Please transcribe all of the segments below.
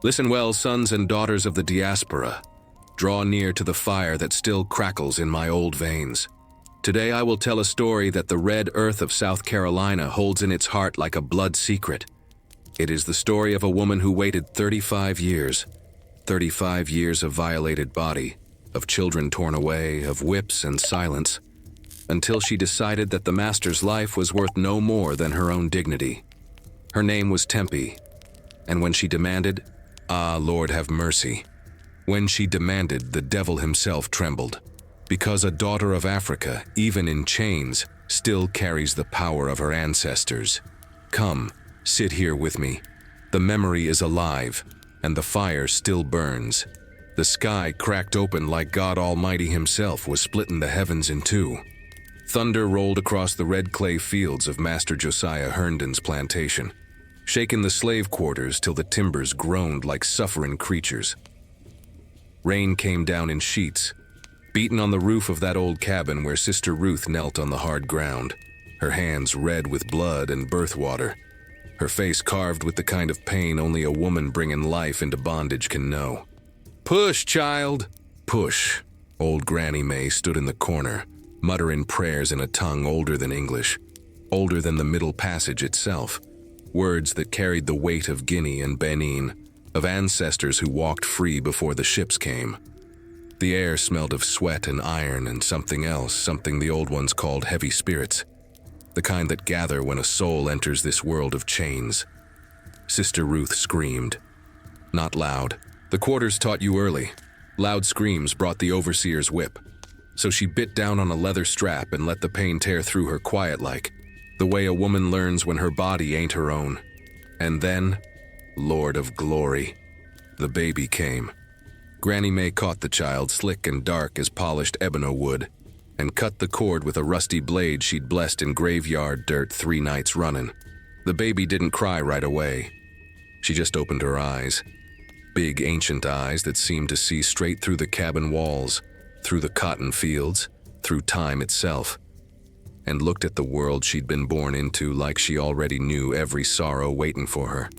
Listen well, sons and daughters of the diaspora. Draw near to the fire that still crackles in my old veins. Today I will tell a story that the red earth of South Carolina holds in its heart like a blood secret. It is the story of a woman who waited 35 years. 35 years of violated body, of children torn away, of whips and silence, until she decided that the master's life was worth no more than her own dignity. Her name was Tempie, and when she demanded, "Ah, Lord, have mercy," when she demanded, the devil himself trembled, because a daughter of Africa, even in chains, still carries the power of her ancestors. Come, sit here with me. The memory is alive, and the fire still burns. The sky cracked open like God Almighty himself was splitting the heavens in two. Thunder rolled across the red clay fields of Master Josiah Herndon's plantation, shaking the slave quarters till the timbers groaned like suffering creatures. Rain came down in sheets, beaten on the roof of that old cabin where Sister Ruth knelt on the hard ground, her hands red with blood and birth water, her face carved with the kind of pain only a woman bringing life into bondage can know. "Push, child, push." Old Granny May stood in the corner, muttering prayers in a tongue older than English, older than the Middle Passage itself, words that carried the weight of Guinea and Benin, of ancestors who walked free before the ships came. The air smelled of sweat and iron and something else, something the old ones called heavy spirits, the kind that gather when a soul enters this world of chains. Sister Ruth screamed. Not loud. The quarters taught you early. Loud screams brought the overseer's whip. So she bit down on a leather strap and let the pain tear through her quiet-like, the way a woman learns when her body ain't her own. And then, Lord of Glory, the baby came. Granny May caught the child slick and dark as polished ebony wood, and cut the cord with a rusty blade she'd blessed in graveyard dirt 3 nights running. The baby didn't cry right away. She just opened her eyes. Big ancient eyes that seemed to see straight through the cabin walls, through the cotton fields, through time itself, and looked at the world she'd been born into like she already knew every sorrow waiting for her.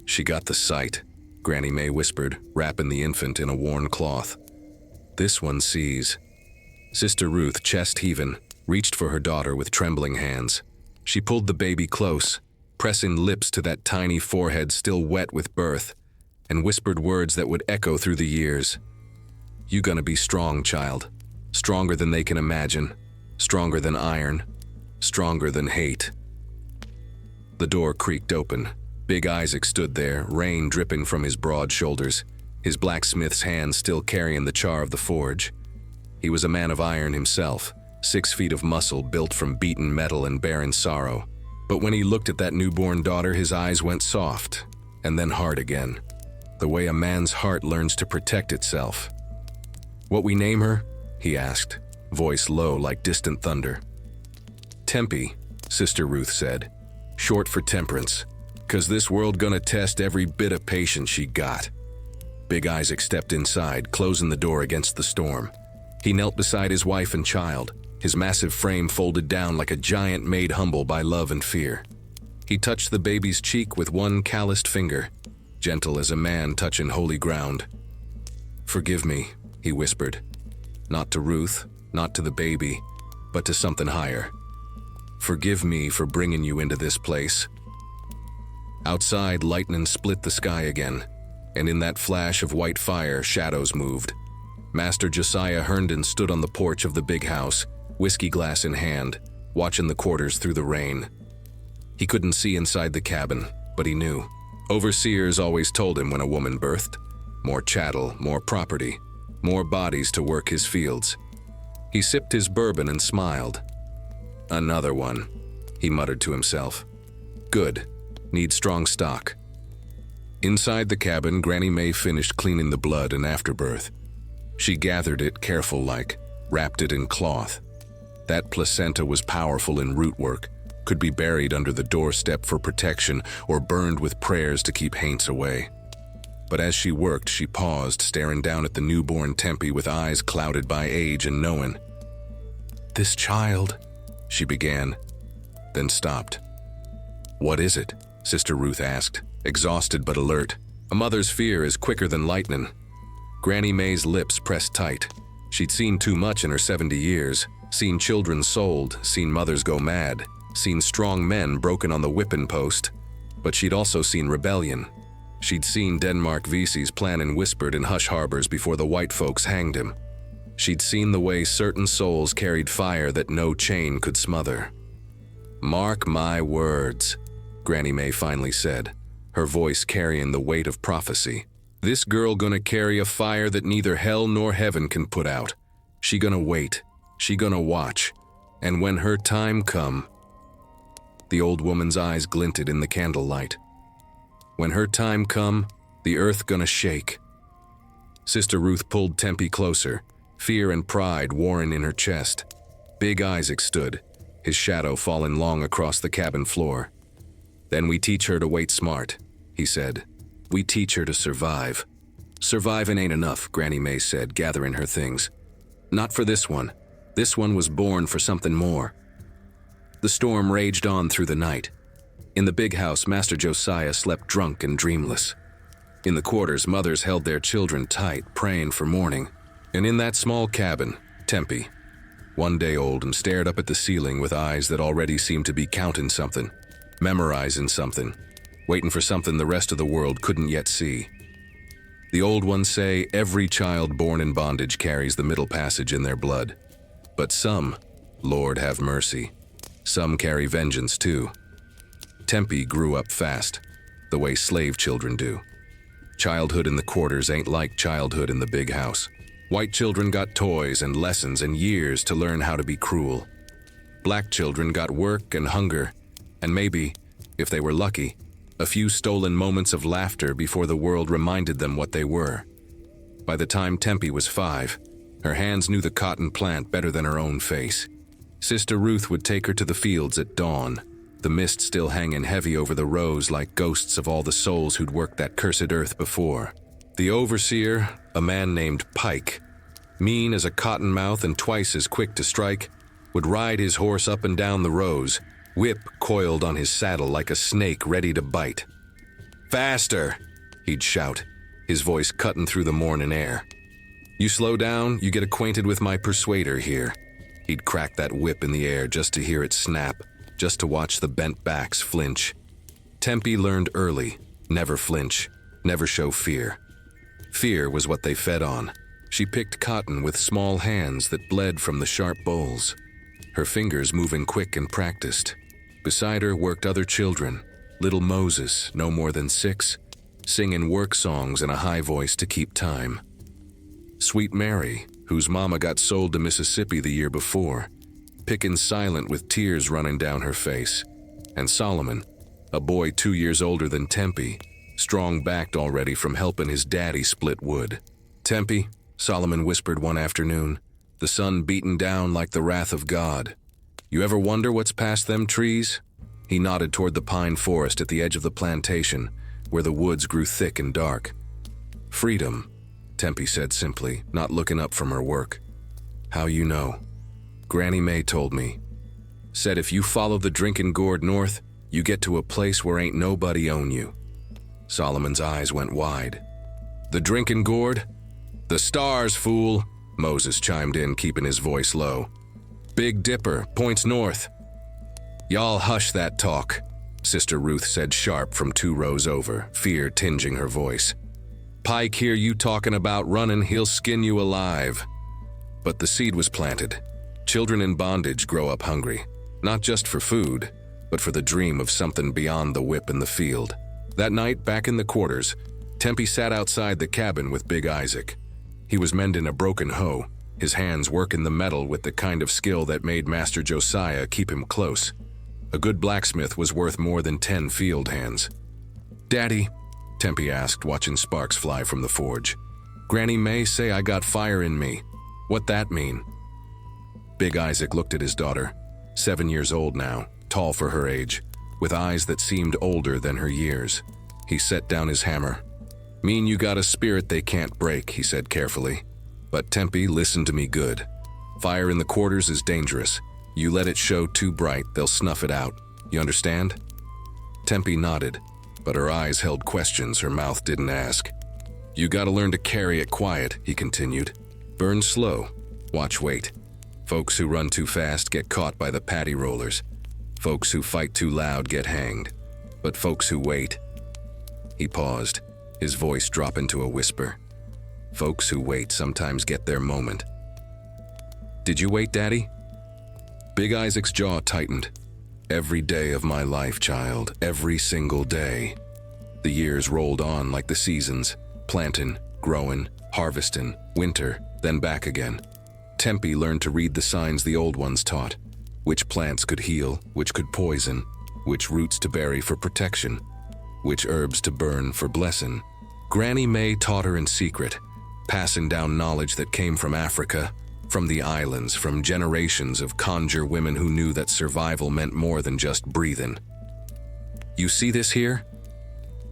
She got the sight, Granny May whispered, wrapping the infant in a worn cloth. This one sees. Sister Ruth, chest heaving, reached for her daughter with trembling hands. She pulled the baby close, pressing lips to that tiny forehead still wet with birth, and whispered words that would echo through the years. "You gonna be strong, child. Stronger than they can imagine. Stronger than iron. Stronger than hate." The door creaked open. Big Isaac stood there, rain dripping from his broad shoulders, his blacksmith's hand still carrying the char of the forge. He was a man of iron himself, 6 feet of muscle built from beaten metal and barren sorrow. But when he looked at that newborn daughter, his eyes went soft, and then hard again, the way a man's heart learns to protect itself. "What we name her?" he asked, voice low like distant thunder. "Tempie," Sister Ruth said, "short for temperance, 'cause this world gonna test every bit of patience she got." Big Isaac stepped inside, closing the door against the storm. He knelt beside his wife and child, his massive frame folded down like a giant made humble by love and fear. He touched the baby's cheek with one calloused finger, gentle as a man touching holy ground. "Forgive me," he whispered. Not to Ruth, not to the baby, but to something higher. "Forgive me for bringing you into this place." Outside, lightning split the sky again, and in that flash of white fire, shadows moved. Master Josiah Herndon stood on the porch of the big house, whiskey glass in hand, watching the quarters through the rain. He couldn't see inside the cabin, but he knew. Overseers always told him when a woman birthed. More chattel, more property, more bodies to work his fields. He sipped his bourbon and smiled. "Another one," he muttered to himself. "Good. Need strong stock." Inside the cabin, Granny May finished cleaning the blood and afterbirth. She gathered it careful-like, wrapped it in cloth. That placenta was powerful in root work, could be buried under the doorstep for protection or burned with prayers to keep haints away. But as she worked, she paused, staring down at the newborn Tempie with eyes clouded by age and knowing. "This child," she began, then stopped. "What is it?" Sister Ruth asked, exhausted but alert. A mother's fear is quicker than lightning. Granny May's lips pressed tight. She'd seen too much in her 70 years, seen children sold, seen mothers go mad, seen strong men broken on the whipping post. But she'd also seen rebellion. She'd seen Denmark Vesey's planning whispered in hush harbors before the white folks hanged him. She'd seen the way certain souls carried fire that no chain could smother. "Mark my words," Granny May finally said, her voice carrying the weight of prophecy. "This girl gonna carry a fire that neither hell nor heaven can put out. She gonna wait. She gonna watch. And when her time come..." The old woman's eyes glinted in the candlelight. "When her time come, the earth gonna shake." Sister Ruth pulled Tempie closer, fear and pride warring in her chest. Big Isaac stood, his shadow falling long across the cabin floor. "Then we teach her to wait smart," he said. "We teach her to survive." "Surviving ain't enough," Granny May said, gathering her things. "Not for this one. This one was born for something more." The storm raged on through the night. In the big house, Master Josiah slept drunk and dreamless. In the quarters, mothers held their children tight, praying for morning. And in that small cabin, Tempie, 1 day old, and stared up at the ceiling with eyes that already seemed to be counting something, memorizing something, waiting for something the rest of the world couldn't yet see. The old ones say every child born in bondage carries the middle passage in their blood. But some, Lord have mercy, some carry vengeance too. Tempie grew up fast, the way slave children do. Childhood in the quarters ain't like childhood in the big house. White children got toys and lessons and years to learn how to be cruel. Black children got work and hunger, and maybe, if they were lucky, a few stolen moments of laughter before the world reminded them what they were. By the time Tempie was 5, her hands knew the cotton plant better than her own face. Sister Ruth would take her to the fields at dawn, the mist still hanging heavy over the rows like ghosts of all the souls who'd worked that cursed earth before. The overseer, a man named Pike, mean as a cottonmouth and twice as quick to strike, would ride his horse up and down the rows, whip coiled on his saddle like a snake ready to bite. "Faster!" he'd shout, his voice cutting through the morning air. "You slow down, you get acquainted with my persuader here." He'd crack that whip in the air just to hear it snap, just to watch the bent backs flinch. Tempie learned early, never flinch, never show fear. Fear was what they fed on. She picked cotton with small hands that bled from the sharp bowls, her fingers moving quick and practiced. Beside her worked other children, little Moses, no more than 6, singing work songs in a high voice to keep time. Sweet Mary, whose mama got sold to Mississippi the year before, picking silent with tears running down her face. And Solomon, a boy 2 years older than Tempie, strong-backed already from helping his daddy split wood. "Tempie," Solomon whispered one afternoon, the sun beaten down like the wrath of God, "you ever wonder what's past them trees?" He nodded toward the pine forest at the edge of the plantation, where the woods grew thick and dark. "Freedom," Tempie said simply, not looking up from her work. "How you know?" "Granny May told me. Said if you follow the drinking gourd north, you get to a place where ain't nobody own you." Solomon's eyes went wide. "The drinking gourd?" "The stars, fool," Moses chimed in, keeping his voice low. "Big Dipper, points north." "Y'all hush that talk," Sister Ruth said sharp from 2 rows over, fear tinging her voice. "Pike hear you talking about running, he'll skin you alive." But the seed was planted. Children in bondage grow up hungry, not just for food, but for the dream of something beyond the whip in the field. That night, back in the quarters, Tempie sat outside the cabin with Big Isaac. He was mending a broken hoe, his hands working the metal with the kind of skill that made Master Josiah keep him close. A good blacksmith was worth more than 10 field hands. "Daddy," Tempie asked, watching sparks fly from the forge. "Granny May say I got fire in me. What that mean?" Big Isaac looked at his daughter, 7 years old now, tall for her age, with eyes that seemed older than her years. He set down his hammer. "Mean you got a spirit they can't break," he said carefully. "But Tempie, listen to me good. Fire in the quarters is dangerous. You let it show too bright, they'll snuff it out. You understand?" Tempie nodded. but her eyes held questions her mouth didn't ask. "You gotta learn to carry it quiet," he continued. "Burn slow. Watch weight. Folks who run too fast get caught by the paddy rollers. Folks who fight too loud get hanged. But folks who wait—" He paused, his voice drop into a whisper. "Folks who wait sometimes get their moment." "Did you wait, Daddy?" Big Isaac's jaw tightened. "Every day of my life, child, every single day." The years rolled on like the seasons, plantin', growin', harvestin', winter, then back again. Tempie learned to read the signs the old ones taught. Which plants could heal, which could poison, which roots to bury for protection, which herbs to burn for blessin'. Granny May taught her in secret, passing down knowledge that came from Africa, from the islands, from generations of conjure women who knew that survival meant more than just breathing. "You see this here?"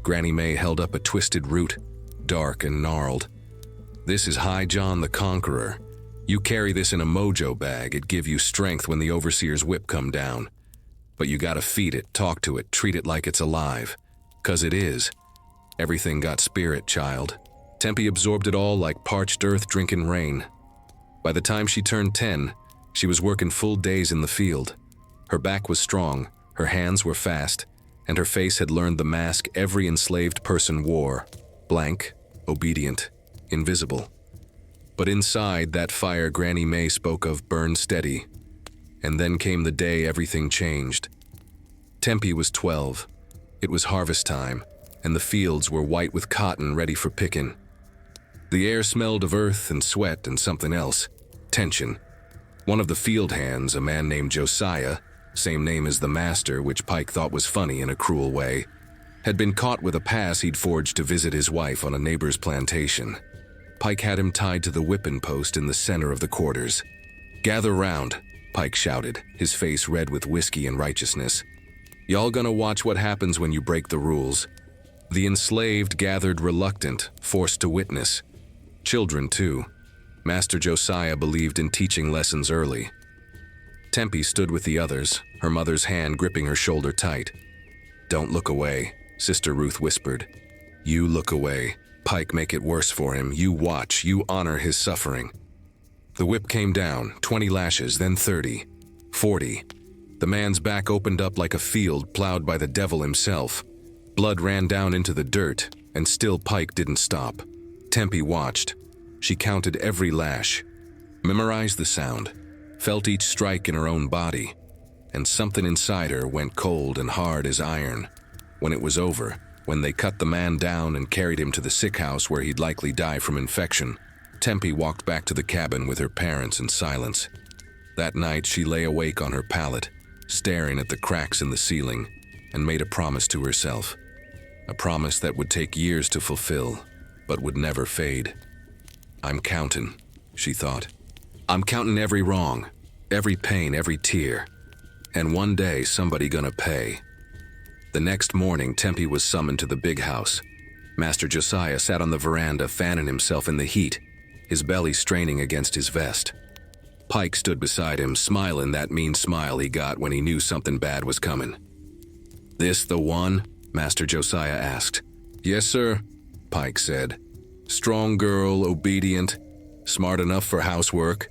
Granny May held up a twisted root, dark and gnarled. "This is High John the Conqueror. You carry this in a mojo bag, it give you strength when the overseer's whip come down. But you gotta feed it, talk to it, treat it like it's alive. 'Cause it is. Everything got spirit, child." Tempie absorbed it all like parched earth drinking rain. By the time she turned 10, she was working full days in the field. Her back was strong, her hands were fast, and her face had learned the mask every enslaved person wore: blank, obedient, invisible. But inside, that fire Granny May spoke of burned steady. And then came the day everything changed. Tempie was 12. It was harvest time, and the fields were white with cotton ready for picking. The air smelled of earth and sweat and something else: tension. One of the field hands, a man named Josiah, same name as the master, which Pike thought was funny in a cruel way, had been caught with a pass he'd forged to visit his wife on a neighbor's plantation. Pike had him tied to the whipping post in the center of the quarters. "Gather round," Pike shouted, his face red with whiskey and righteousness. "Y'all gonna watch what happens when you break the rules." The enslaved gathered reluctant, forced to witness. Children, too. Master Josiah believed in teaching lessons early. Tempie stood with the others, her mother's hand gripping her shoulder tight. "Don't look away," Sister Ruth whispered. "You look away. Pike make it worse for him. You watch, you honor his suffering." The whip came down, 20 lashes, then 30, 40. The man's back opened up like a field plowed by the devil himself. Blood ran down into the dirt, and still Pike didn't stop. Tempie watched. She counted every lash, memorized the sound, felt each strike in her own body, and something inside her went cold and hard as iron. When it was over, when they cut the man down and carried him to the sick house where he'd likely die from infection, Tempie walked back to the cabin with her parents in silence. That night she lay awake on her pallet, staring at the cracks in the ceiling, and made a promise to herself. A promise that would take years to fulfill, but would never fade. "I'm counting," she thought. "I'm counting every wrong, every pain, every tear. And one day somebody gonna pay." The next morning, Tempie was summoned to the big house. Master Josiah sat on the veranda fanning himself in the heat, his belly straining against his vest. Pike stood beside him, smiling that mean smile he got when he knew something bad was coming. "This the one?" Master Josiah asked. "Yes, sir," Pike said. "Strong girl, obedient, smart enough for housework."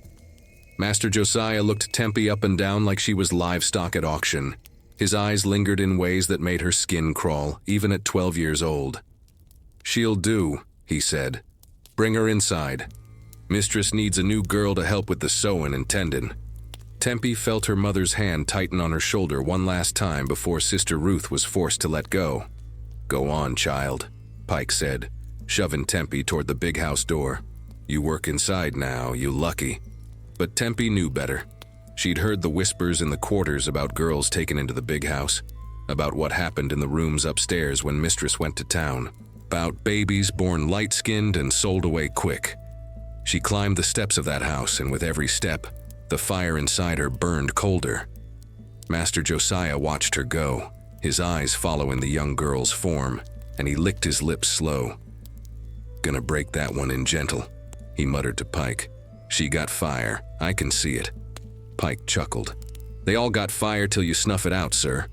Master Josiah looked Tempie up and down like she was livestock at auction. His eyes lingered in ways that made her skin crawl, even at 12 years old. "She'll do," he said. "Bring her inside. Mistress needs a new girl to help with the sewing and tending." Tempie felt her mother's hand tighten on her shoulder one last time before Sister Ruth was forced to let go. "Go on, child," Pike said, shoving Tempie toward the big house door. "You work inside now, you lucky." But Tempie knew better. She'd heard the whispers in the quarters about girls taken into the big house, about what happened in the rooms upstairs when Mistress went to town, about babies born light-skinned and sold away quick. She climbed the steps of that house, and with every step, the fire inside her burned colder. Master Josiah watched her go, his eyes following the young girl's form, and he licked his lips slow. "Gonna break that one in gentle," he muttered to Pike. "She got fire, I can see it." Pike chuckled. "They all got fire till you snuff it out, sir."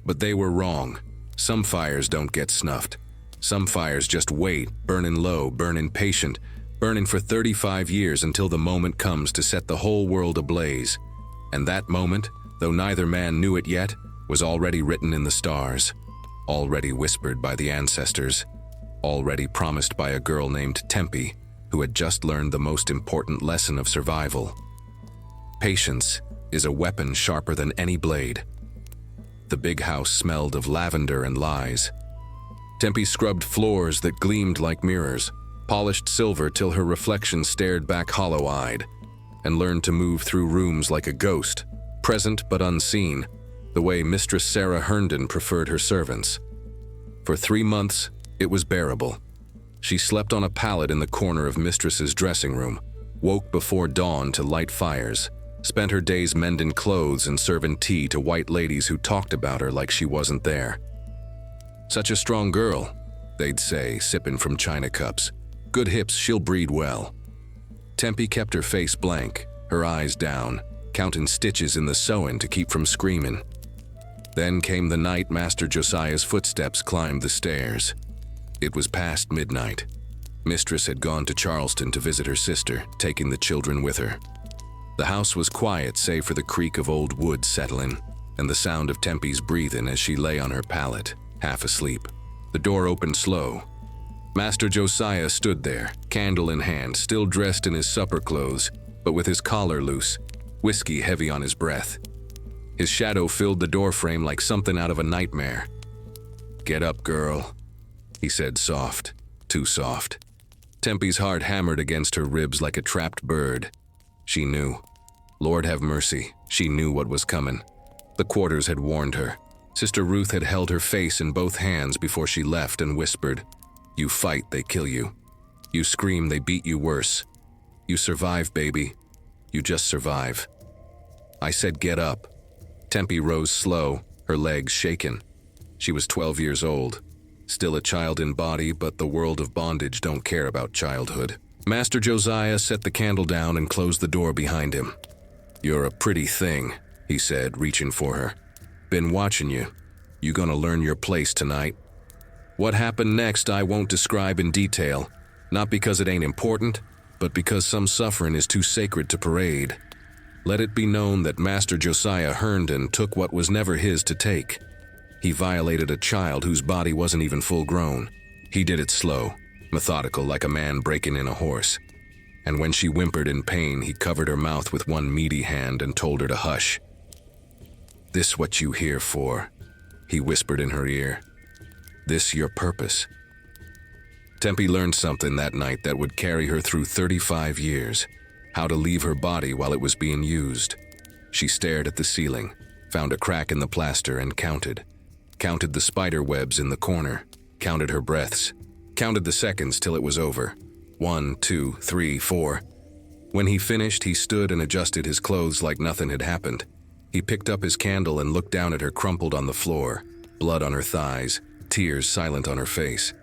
But they were wrong. Some fires don't get snuffed. Some fires just wait, burnin' low, burnin' patient, burnin' for 35 years until the moment comes to set the whole world ablaze. And that moment, though neither man knew it yet, was already written in the stars, already whispered by the ancestors, already promised by a girl named Tempie, who had just learned the most important lesson of survival. Patience is a weapon sharper than any blade. The big house smelled of lavender and lies. Tempie scrubbed floors that gleamed like mirrors, polished silver till her reflection stared back hollow-eyed, and learned to move through rooms like a ghost, present but unseen, the way Mistress Sarah Herndon preferred her servants. For 3 months, it was bearable. She slept on a pallet in the corner of Mistress's dressing room, woke before dawn to light fires, spent her days mending clothes and serving tea to white ladies who talked about her like she wasn't there. "Such a strong girl," they'd say, sipping from china cups. "Good hips, she'll breed well." Tempie kept her face blank, her eyes down, counting stitches in the sewing to keep from screaming. Then came the night Master Josiah's footsteps climbed the stairs. It was past midnight. Mistress had gone to Charleston to visit her sister, taking the children with her. The house was quiet save for the creak of old wood settling and the sound of Tempie's breathing as she lay on her pallet, half asleep. The door opened slow. Master Josiah stood there, candle in hand, still dressed in his supper clothes, but with his collar loose, whiskey heavy on his breath. His shadow filled the doorframe like something out of a nightmare. "Get up, girl," he said, soft, too soft. Tempie's heart hammered against her ribs like a trapped bird. She knew. Lord have mercy, she knew what was coming. The quarters had warned her. Sister Ruth had held her face in both hands before she left and whispered, "You fight, they kill you. You scream, they beat you worse. You survive, baby. You just survive." I said, "Get up." Tempie rose slow, her legs shaken. She was 12 years old. Still a child in body, but the world of bondage don't care about childhood. Master Josiah set the candle down and closed the door behind him. "You're a pretty thing," he said, reaching for her. "Been watching you. You gonna learn your place tonight." What happened next I won't describe in detail, not because it ain't important, but because some suffering is too sacred to parade. Let it be known that Master Josiah Herndon took what was never his to take. He violated a child whose body wasn't even full grown. He did it slow, methodical, like a man breaking in a horse. And when she whimpered in pain, he covered her mouth with one meaty hand and told her to hush. "This what you here for," he whispered in her ear. "This your purpose." Tempie learned something that night that would carry her through 35 years, how to leave her body while it was being used. She stared at the ceiling, found a crack in the plaster and counted the spider webs in the corner, counted her breaths, counted the seconds till it was over. 1, 2, 3, 4. When he finished, he stood and adjusted his clothes like nothing had happened. He picked up his candle and looked down at her crumpled on the floor, blood on her thighs, tears silent on her face.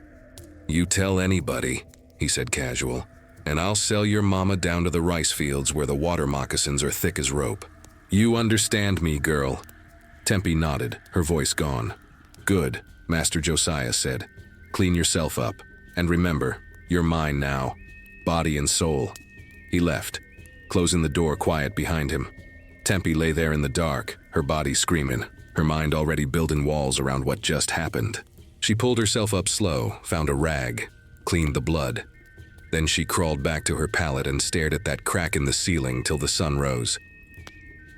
"You tell anybody," he said casual, "and I'll sell your mama down to the rice fields where the water moccasins are thick as rope. You understand me, girl?" Tempie nodded, her voice gone. "Good," Master Josiah said. "Clean yourself up. And remember, you're mine now, body and soul." He left, closing the door quiet behind him. Tempie lay there in the dark, her body screaming, her mind already building walls around what just happened. She pulled herself up slow, found a rag, cleaned the blood. Then she crawled back to her pallet and stared at that crack in the ceiling till the sun rose.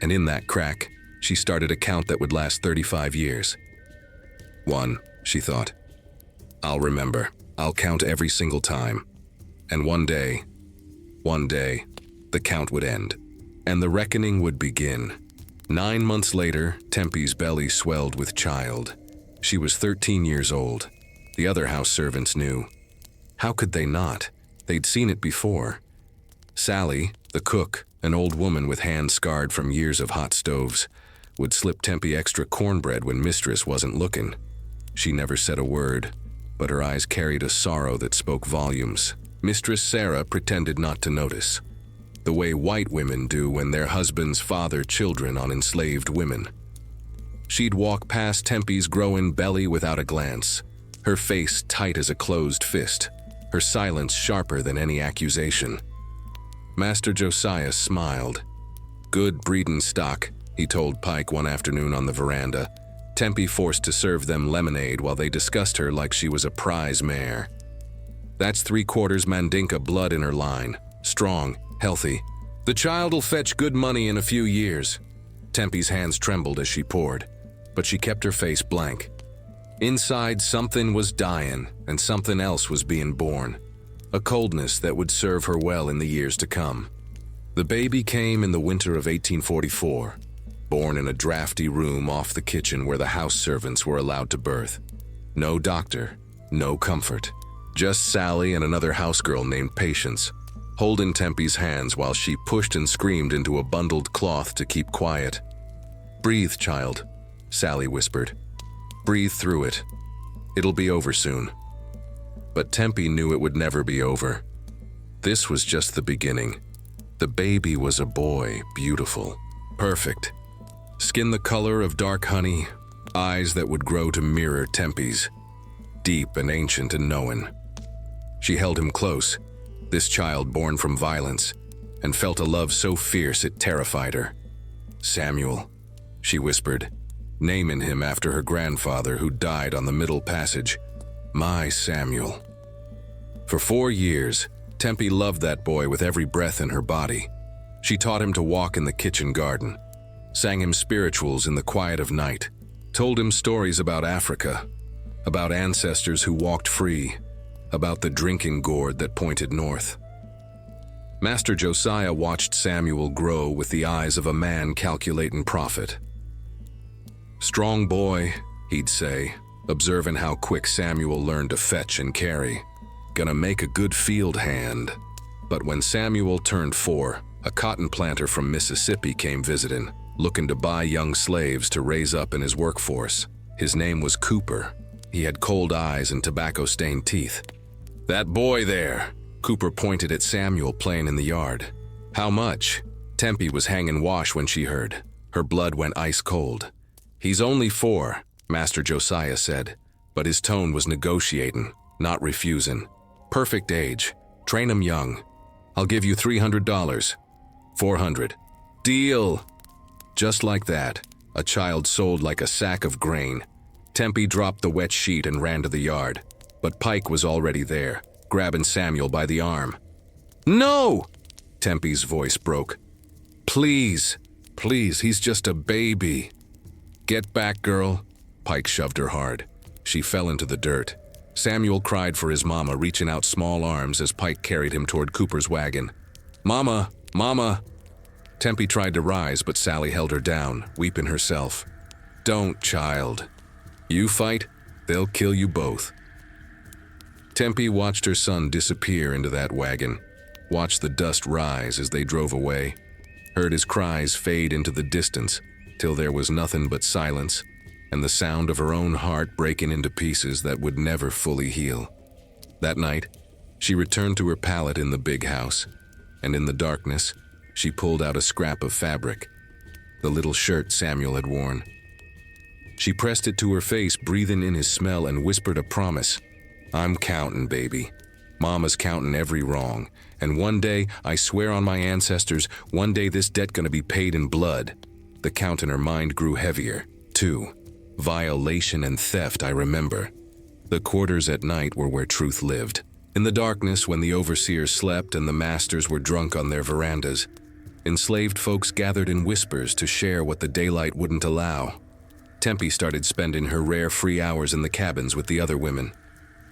And in that crack, she started a count that would last 35 years. 1, she thought. "I'll remember. I'll count every single time." And one day, the count would end, and the reckoning would begin. 9 months later, Tempie's belly swelled with child. She was 13 years old. The other house servants knew. How could they not? They'd seen it before. Sally, the cook, an old woman with hands scarred from years of hot stoves, would slip Tempie extra cornbread when Mistress wasn't looking. She never said a word, but her eyes carried a sorrow that spoke volumes. Mistress Sarah pretended not to notice, the way white women do when their husbands father children on enslaved women. She'd walk past Tempie's growing belly without a glance, her face tight as a closed fist, her silence sharper than any accusation. Master Josiah smiled. "Good breeding stock," he told Pike one afternoon on the veranda, Tempie forced to serve them lemonade while they discussed her like she was a prize mare. "That's 3/4 Mandinka blood in her line. Strong, healthy. The child'll fetch good money in a few years." Tempie's hands trembled as she poured, but she kept her face blank. Inside, something was dying, and something else was being born. A coldness that would serve her well in the years to come. The baby came in the winter of 1844, born in a drafty room off the kitchen where the house servants were allowed to birth. No doctor, no comfort. Just Sally and another housegirl named Patience, holding Tempie's hands while she pushed and screamed into a bundled cloth to keep quiet. "Breathe, child," Sally whispered. "Breathe through it. It'll be over soon." But Tempie knew it would never be over. This was just the beginning. The baby was a boy, beautiful, perfect. Skin the color of dark honey, eyes that would grow to mirror Tempie's, deep and ancient and knowing. She held him close, this child born from violence, and felt a love so fierce it terrified her. "Samuel," she whispered, naming him after her grandfather who died on the Middle Passage. "My Samuel." For 4 years, Tempie loved that boy with every breath in her body. She taught him to walk in the kitchen garden, sang him spirituals in the quiet of night, told him stories about Africa, about ancestors who walked free, about the drinking gourd that pointed north. Master Josiah watched Samuel grow with the eyes of a man calculating profit. "Strong boy," he'd say, observing how quick Samuel learned to fetch and carry. "Gonna make a good field hand." But when Samuel turned 4, a cotton planter from Mississippi came visiting, looking to buy young slaves to raise up in his workforce. His name was Cooper. He had cold eyes and tobacco-stained teeth. "That boy there," Cooper pointed at Samuel playing in the yard. "How much?" Tempie was hanging wash when she heard. Her blood went ice cold. "He's only 4, Master Josiah said, but his tone was negotiating, not refusing. "Perfect age. Train him young. I'll give you $300. 400. Deal." Just like that, a child sold like a sack of grain. Tempie dropped the wet sheet and ran to the yard, but Pike was already there, grabbing Samuel by the arm. "No!" Tempie's voice broke. Please, he's just a baby." "Get back, girl." Pike shoved her hard. She fell into the dirt. Samuel cried for his mama, reaching out small arms as Pike carried him toward Cooper's wagon. "Mama, Mama!" Tempie tried to rise, but Sally held her down, weeping herself. "Don't, child. You fight, they'll kill you both." Tempie watched her son disappear into that wagon, watched the dust rise as they drove away, heard his cries fade into the distance till there was nothing but silence and the sound of her own heart breaking into pieces that would never fully heal. That night, she returned to her pallet in the big house, and in the darkness, she pulled out a scrap of fabric, the little shirt Samuel had worn. She pressed it to her face, breathing in his smell, and whispered a promise. "I'm counting, baby. Mama's counting every wrong, and one day, I swear on my ancestors, one day this debt gonna be paid in blood." The count in her mind grew heavier, too. Violation and theft, I remember. The quarters at night were where truth lived. In the darkness, when the overseers slept and the masters were drunk on their verandas, enslaved folks gathered in whispers to share what the daylight wouldn't allow. Tempie started spending her rare free hours in the cabins with the other women.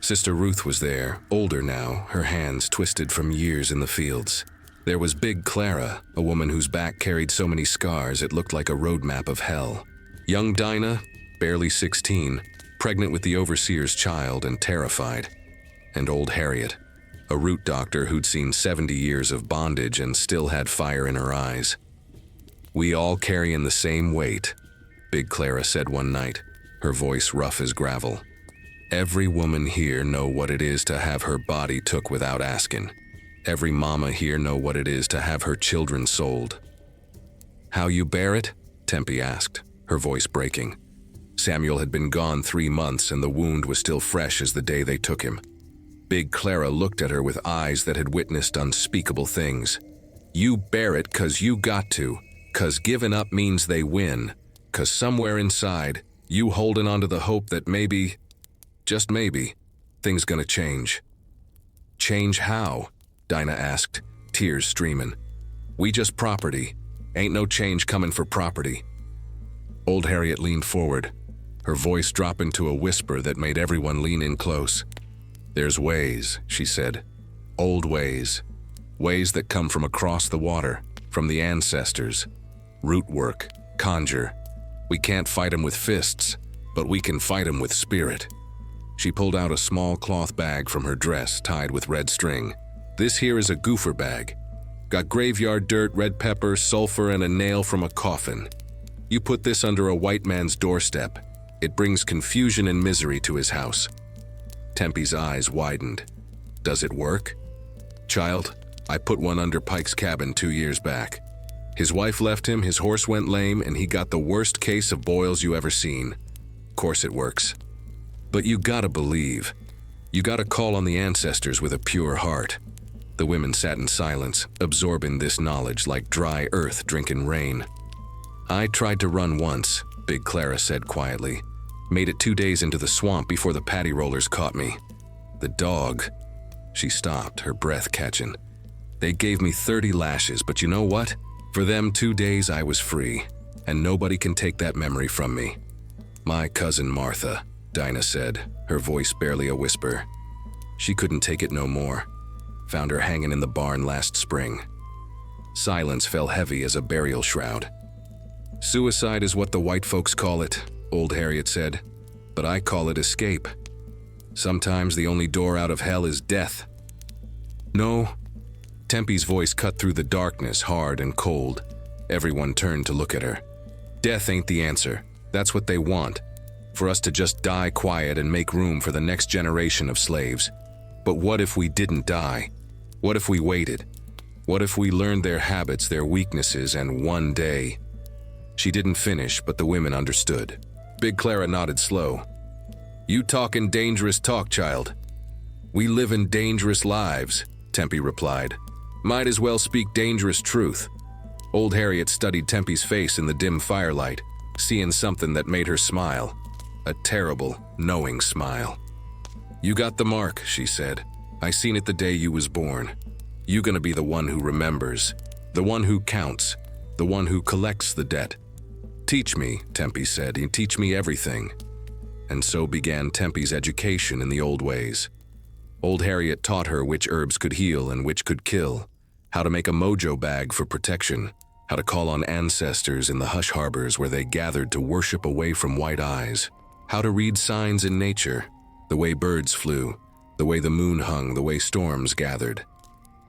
Sister Ruth was there, older now, her hands twisted from years in the fields. There was Big Clara, a woman whose back carried so many scars it looked like a roadmap of hell. Young Dinah, barely 16, pregnant with the overseer's child and terrified. And old Harriet, a root doctor who'd seen 70 years of bondage and still had fire in her eyes. "We all carrying the same weight," Big Clara said one night, her voice rough as gravel. "Every woman here know what it is to have her body took without asking. Every mama here know what it is to have her children sold." "How you bear it?" Tempie asked, her voice breaking. Samuel had been gone 3 months and the wound was still fresh as the day they took him. Big Clara looked at her with eyes that had witnessed unspeakable things. You bear it 'cause you got to, 'cause giving up means they win, 'cause somewhere inside, you holding onto the hope that maybe, just maybe, things gonna change. Change how? Dinah asked, tears streaming. We just property. Ain't no change coming for property. Old Harriet leaned forward, her voice dropping to a whisper that made everyone lean in close. There's ways, she said. Old ways. Ways that come from across the water, from the ancestors. Root work, conjure. We can't fight 'em with fists, but we can fight 'em with spirit. She pulled out a small cloth bag from her dress tied with red string. This here is a goofer bag. Got graveyard dirt, red pepper, sulfur, and a nail from a coffin. You put this under a white man's doorstep. It brings confusion and misery to his house. Tempie's eyes widened. Does it work? Child, I put one under Pike's cabin 2 years back. His wife left him, his horse went lame, and he got the worst case of boils you ever seen. Course it works. But you gotta believe. You gotta call on the ancestors with a pure heart. The women sat in silence, absorbing this knowledge like dry earth drinking rain. I tried to run once, Big Clara said quietly. Made it 2 days into the swamp before the paddy rollers caught me. The dog. She stopped, her breath catching. They gave me 30 lashes, but you know what? For them 2 days I was free, and nobody can take that memory from me. My cousin Martha, Dinah said, her voice barely a whisper. She couldn't take it no more. Found her hanging in the barn last spring. Silence fell heavy as a burial shroud. Suicide is what the white folks call it, Old Harriet said, but I call it escape. Sometimes the only door out of hell is death. No. Tempie's voice cut through the darkness, hard and cold. Everyone turned to look at her. Death ain't the answer. That's what they want. For us to just die quiet and make room for the next generation of slaves. But what if we didn't die? What if we waited? What if we learned their habits, their weaknesses, and one day... She didn't finish, but the women understood. Big Clara nodded slow. You talkin' dangerous talk, child. We live in dangerous lives, Tempie replied. Might as well speak dangerous truth. Old Harriet studied Tempie's face in the dim firelight, seeing something that made her smile. A terrible, knowing smile. You got the mark, she said. I seen it the day you was born. You gonna be the one who remembers, the one who counts, the one who collects the debt. Teach me, Tempie said. You teach me everything. And so began Tempie's education in the old ways. Old Harriet taught her which herbs could heal and which could kill, how to make a mojo bag for protection, how to call on ancestors in the hush harbors where they gathered to worship away from white eyes, how to read signs in nature, the way birds flew, the way the moon hung, the way storms gathered.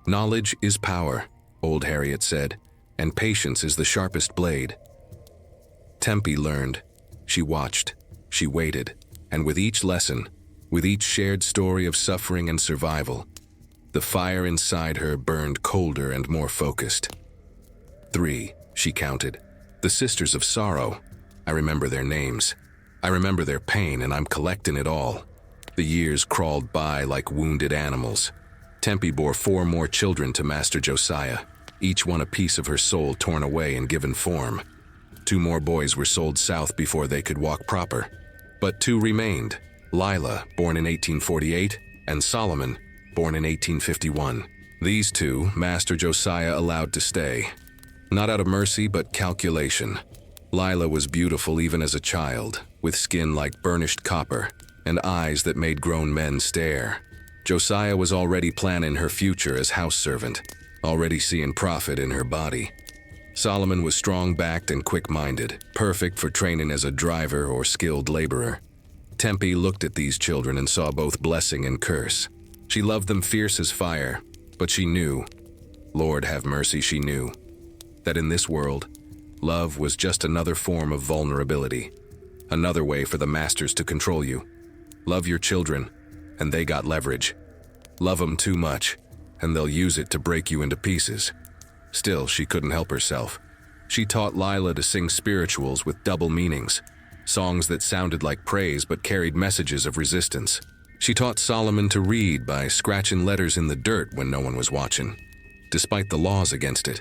Knowledge is power, Old Harriet said, and patience is the sharpest blade. Tempie learned. She watched. She waited. And with each lesson, with each shared story of suffering and survival, the fire inside her burned colder and more focused. 3, she counted. The Sisters of Sorrow. I remember their names. I remember their pain, and I'm collecting it all. The years crawled by like wounded animals. Tempie bore 4 more children to Master Josiah, each one a piece of her soul torn away and given form. 2 more boys were sold south before they could walk proper. But 2 remained, Lila, born in 1848, and Solomon, born in 1851. These 2, Master Josiah allowed to stay. Not out of mercy, but calculation. Lila was beautiful even as a child, with skin like burnished copper, and eyes that made grown men stare. Josiah was already planning her future as house servant, already seeing profit in her body. Solomon was strong-backed and quick-minded, perfect for training as a driver or skilled laborer. Tempie looked at these children and saw both blessing and curse. She loved them fierce as fire, but she knew, Lord have mercy, she knew, that in this world, love was just another form of vulnerability, another way for the masters to control you. Love your children, and they got leverage. Love them too much, and they'll use it to break you into pieces. Still, she couldn't help herself. She taught Lila to sing spirituals with double meanings. songs that sounded like praise but carried messages of resistance. She taught Solomon to read by scratching letters in the dirt when no one was watching, despite the laws against it.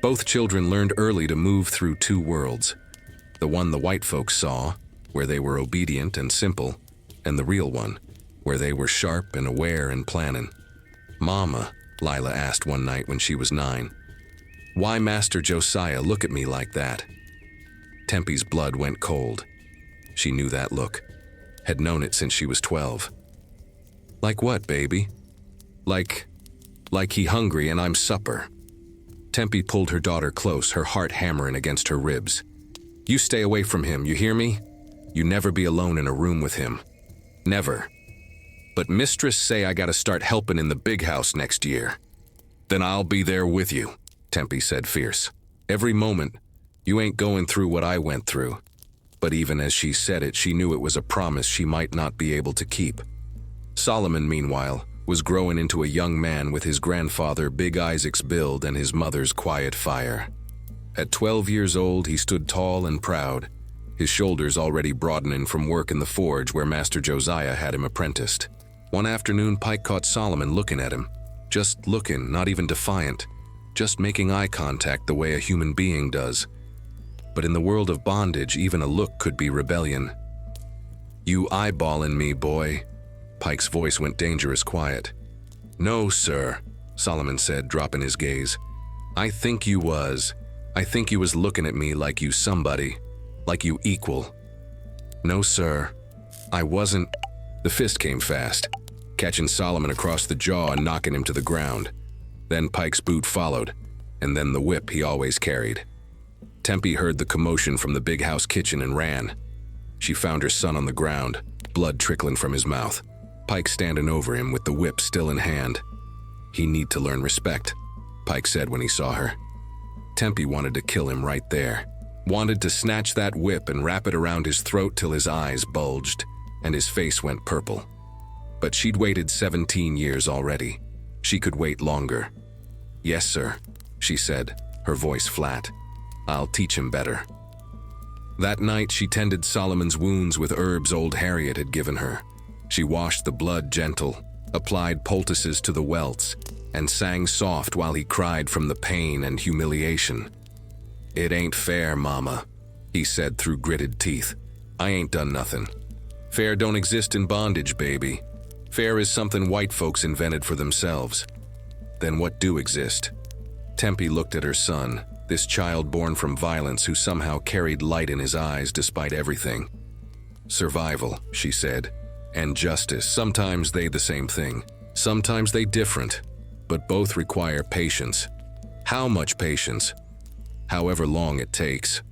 Both children learned early to move through two worlds. The one the white folks saw, where they were obedient and simple, and the real one, where they were sharp and aware and planning. "Mama," Lila asked one night when she was 9, "why Master Josiah look at me like that?" Tempie's blood went cold. She knew that look, had known it since she was 12. "Like what, baby?" Like he hungry and I'm supper." Tempie pulled her daughter close, her heart hammering against her ribs. "You stay away from him, you hear me? You never be alone in a room with him. Never. But mistress say I gotta start helping in the big house next year." "Then I'll be there with you," Tempie said fierce. "Every moment, you ain't going through what I went through." But even as she said it, she knew it was a promise she might not be able to keep. Solomon, meanwhile, was growing into a young man with his grandfather Big Isaac's build and his mother's quiet fire. At 12 years old, he stood tall and proud, his shoulders already broadening from work in the forge where Master Josiah had him apprenticed. One afternoon, Pike caught Solomon looking at him. Just looking, not even defiant, just making eye contact the way a human being does. But in the world of bondage, even a look could be rebellion. "You eyeballing me, boy?" Pike's voice went dangerous quiet. "No, sir," Solomon said, dropping his gaze. I think you was looking at me like you somebody, like you equal." "No, sir, I wasn't." The fist came fast, catching Solomon across the jaw and knocking him to the ground. Then Pike's boot followed, and then the whip he always carried. Tempie heard the commotion from the big house kitchen and ran. She found her son on the ground, blood trickling from his mouth. Pike standing over him with the whip still in hand. "He need to learn respect," Pike said when he saw her. Tempie wanted to kill him right there. Wanted to snatch that whip and wrap it around his throat till his eyes bulged and his face went purple. But she'd waited 17 years already. She could wait longer. "Yes, sir," she said, her voice flat. "I'll teach him better." That night, she tended Solomon's wounds with herbs old Harriet had given her. She washed the blood gentle, applied poultices to the welts, and sang soft while he cried from the pain and humiliation. "It ain't fair, Mama," he said through gritted teeth. "I ain't done nothing. Fair don't exist in bondage, baby. Fair is something white folks invented for themselves." "Then what do exist?" Tempie looked at her son, this child born from violence who somehow carried light in his eyes despite everything. "Survival," she said, "and justice. Sometimes they the same thing. Sometimes they different, but both require patience. How much patience? However long it takes."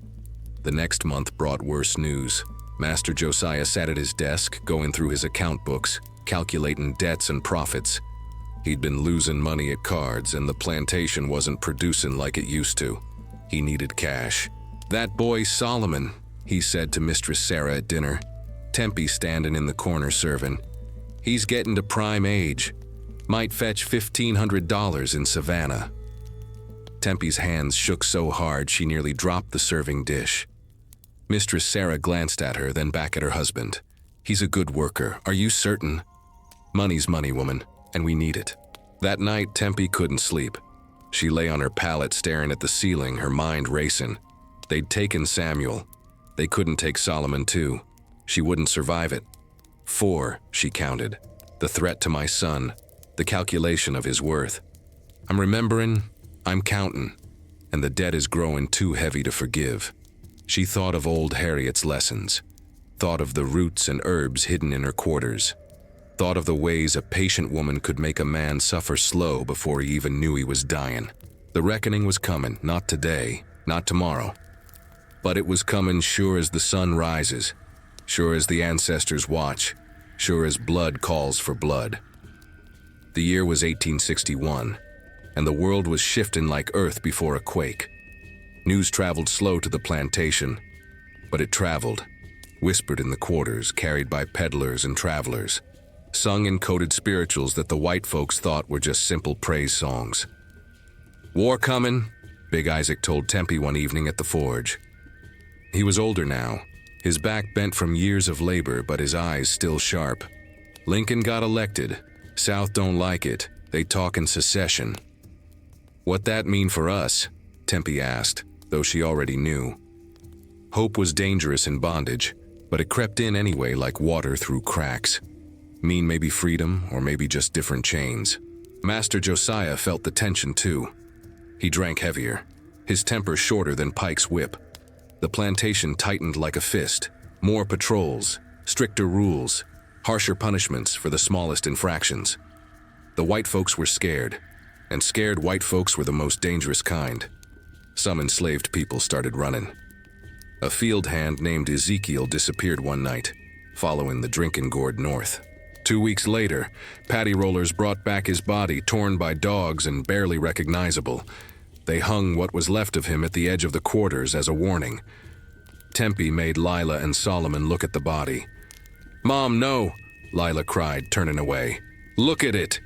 The next month brought worse news. Master Josiah sat at his desk, going through his account books, calculating debts and profits. He'd been losing money at cards, and the plantation wasn't producing like it used to. He needed cash. "That boy Solomon," he said to Mistress Sarah at dinner. Tempie standing in the corner serving. "He's getting to prime age. Might fetch $1,500 in Savannah." Tempie's hands shook so hard she nearly dropped the serving dish. Mistress Sarah glanced at her, then back at her husband. "He's a good worker. Are you certain?" "Money's money, woman, and we need it." That night, Tempie couldn't sleep. She lay on her pallet staring at the ceiling, her mind racing. They'd taken Samuel. They couldn't take Solomon too. She wouldn't survive it. 4, she counted. The threat to my son, the calculation of his worth. "I'm remembering, I'm counting, and the debt is growing too heavy to forgive." She thought of old Harriet's lessons, thought of the roots and herbs hidden in her quarters, thought of the ways a patient woman could make a man suffer slow before he even knew he was dying. The reckoning was coming, not today, not tomorrow. But it was coming sure as the sun rises, sure as the ancestors watch, sure as blood calls for blood. The year was 1861, and the world was shifting like earth before a quake. News traveled slow to the plantation, but it traveled, whispered in the quarters, carried by peddlers and travelers, sung in coded spirituals that the white folks thought were just simple praise songs. "War coming," Big Isaac told Tempie one evening at the forge. He was older now, His back bent from years of labor, but his eyes still sharp. Lincoln got elected. South don't like it. They talkin' secession. What that mean for us? Tempie asked, though she already knew. Hope was dangerous in bondage, but it crept in anyway like water through cracks. Mean maybe freedom, or maybe just different chains. Master Josiah felt the tension too. He drank heavier, his temper shorter than Pike's whip. The plantation tightened like a fist. More patrols, stricter rules, harsher punishments for the smallest infractions. The white folks were scared, and scared white folks were the most dangerous kind. Some enslaved people started running. A field hand named Ezekiel disappeared one night, following the drinking gourd north. 2 weeks later, paddy rollers brought back his body torn by dogs and barely recognizable. They hung what was left of him at the edge of the quarters as a warning. Tempie made Lila and Solomon look at the body. "Mom, no!" Lila cried, turning away. "Look at it!"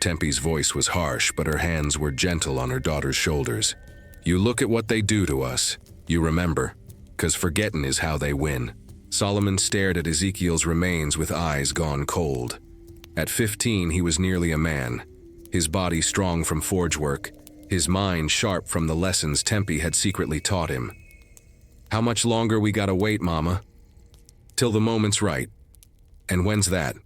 Tempie's voice was harsh, but her hands were gentle on her daughter's shoulders. "You look at what they do to us. You remember, 'cause forgetting is how they win." Solomon stared at Ezekiel's remains with eyes gone cold. At 15, he was nearly a man, his body strong from forge work, his mind sharp from the lessons Tempie had secretly taught him. "How much longer we gotta wait, Mama?" "Till the moment's right." "And when's that?"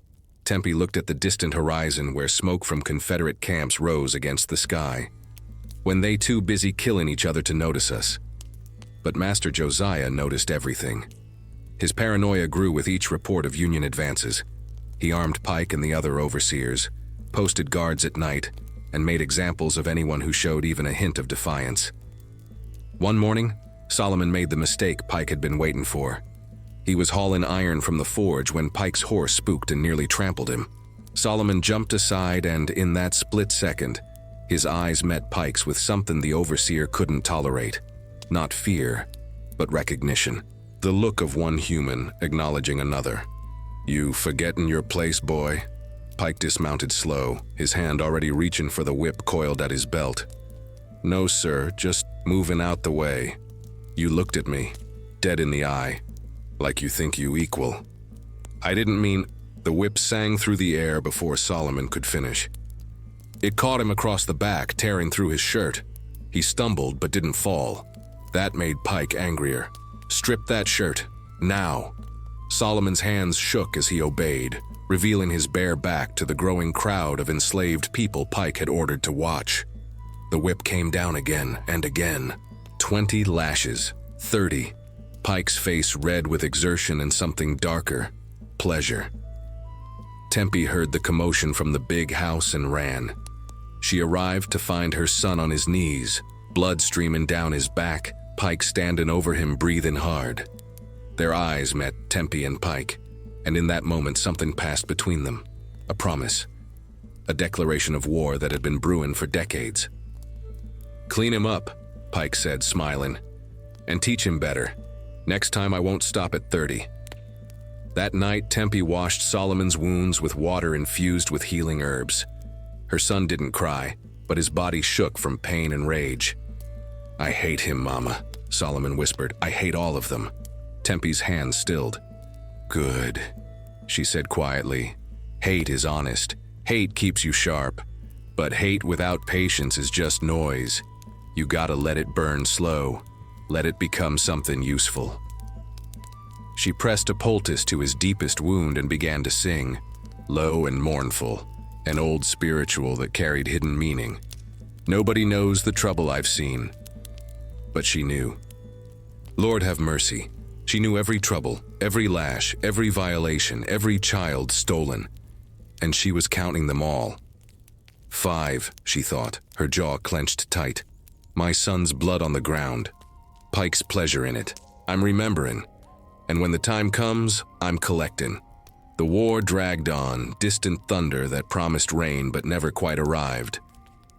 Tempie looked at the distant horizon where smoke from Confederate camps rose against the sky. "When they too busy killing each other to notice us." But Master Josiah noticed everything. His paranoia grew with each report of Union advances. He armed Pike and the other overseers, posted guards at night, and made examples of anyone who showed even a hint of defiance. One morning, Solomon made the mistake Pike had been waiting for. He was hauling iron from the forge when Pike's horse spooked and nearly trampled him. Solomon jumped aside, and in that split second, his eyes met Pike's with something the overseer couldn't tolerate. Not fear, but recognition. The look of one human acknowledging another. "You forgettin' your place, boy?" Pike dismounted slow, his hand already reaching for the whip coiled at his belt. "No, sir, just moving out the way." "You looked at me, dead in the eye, like you think you equal." "I didn't mean—" The whip sang through the air before Solomon could finish. It caught him across the back, tearing through his shirt. He stumbled but didn't fall. That made Pike angrier. "Strip that shirt, now." Solomon's hands shook as he obeyed, revealing his bare back to the growing crowd of enslaved people Pike had ordered to watch. The whip came down again and again. 20 lashes, 30. Pike's face red with exertion and something darker, pleasure. Tempie heard the commotion from the big house and ran. She arrived to find her son on his knees, blood streaming down his back, Pike standing over him breathing hard. Their eyes met, Tempie and Pike, and in that moment something passed between them. A promise. A declaration of war that had been brewing for decades. "Clean him up," Pike said, smiling, "and teach him better. Next time I won't stop at 30. That night, Tempie washed Solomon's wounds with water infused with healing herbs. Her son didn't cry, but his body shook from pain and rage. "I hate him, Mama," Solomon whispered. "I hate all of them." Tempie's hand stilled. "Good," she said quietly. "Hate is honest. Hate keeps you sharp. But hate without patience is just noise. You gotta let it burn slow. Let it become something useful." She pressed a poultice to his deepest wound and began to sing, low and mournful, an old spiritual that carried hidden meaning. "Nobody knows the trouble I've seen." But she knew. Lord have mercy. She knew every trouble, every lash, every violation, every child stolen. And she was counting them all. 5, she thought, her jaw clenched tight. My son's blood on the ground. Pike's pleasure in it. I'm remembering. And when the time comes, I'm collecting. The war dragged on, distant thunder that promised rain but never quite arrived.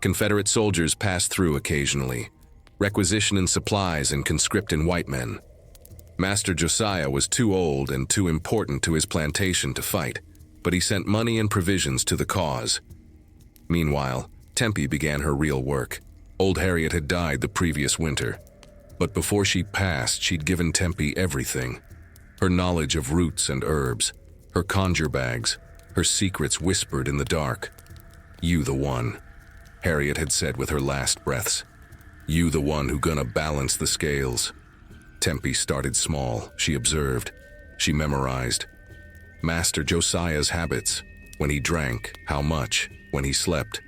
Confederate soldiers passed through occasionally, requisitioning supplies and conscripting white men. Master Josiah was too old and too important to his plantation to fight, but he sent money and provisions to the cause. Meanwhile, Tempie began her real work. Old Harriet had died the previous winter, but before she passed, she'd given Tempie everything. Her knowledge of roots and herbs, her conjure bags, her secrets whispered in the dark. "You the one," Harriet had said with her last breaths. "You the one who gonna balance the scales." Tempie started small, she observed. She memorized. Master Josiah's habits, when he drank, how much, when he slept,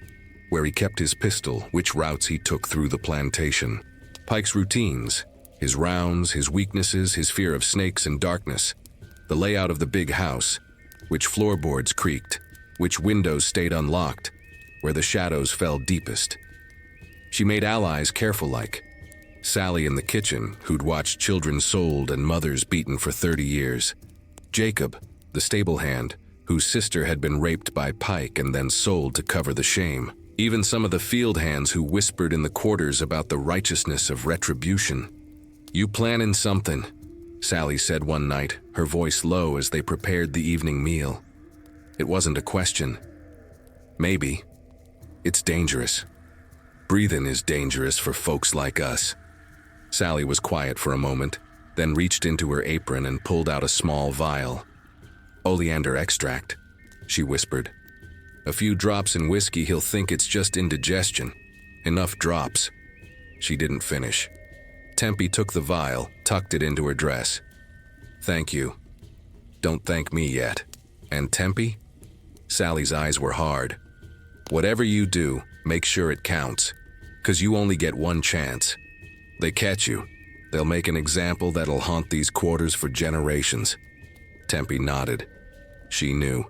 where he kept his pistol, which routes he took through the plantation. Pike's routines, his rounds, his weaknesses, his fear of snakes and darkness, the layout of the big house, which floorboards creaked, which windows stayed unlocked, where the shadows fell deepest. She made allies careful-like. Sally in the kitchen, who'd watched children sold and mothers beaten for 30 years. Jacob, the stable hand, whose sister had been raped by Pike and then sold to cover the shame. Even some of the field hands who whispered in the quarters about the righteousness of retribution. "You plannin' something," Sally said one night, her voice low as they prepared the evening meal. It wasn't a question. "Maybe. It's dangerous. Breathin' is dangerous for folks like us." Sally was quiet for a moment, then reached into her apron and pulled out a small vial. "Oleander extract," she whispered. "A few drops in whiskey, he'll think it's just indigestion. Enough drops." She didn't finish. Tempie took the vial, tucked it into her dress. "Thank you. Don't thank me yet." "And Tempie?" Sally's eyes were hard. "Whatever you do, make sure it counts, 'cause you only get one chance. They catch you, they'll make an example that'll haunt these quarters for generations." Tempie nodded. She knew.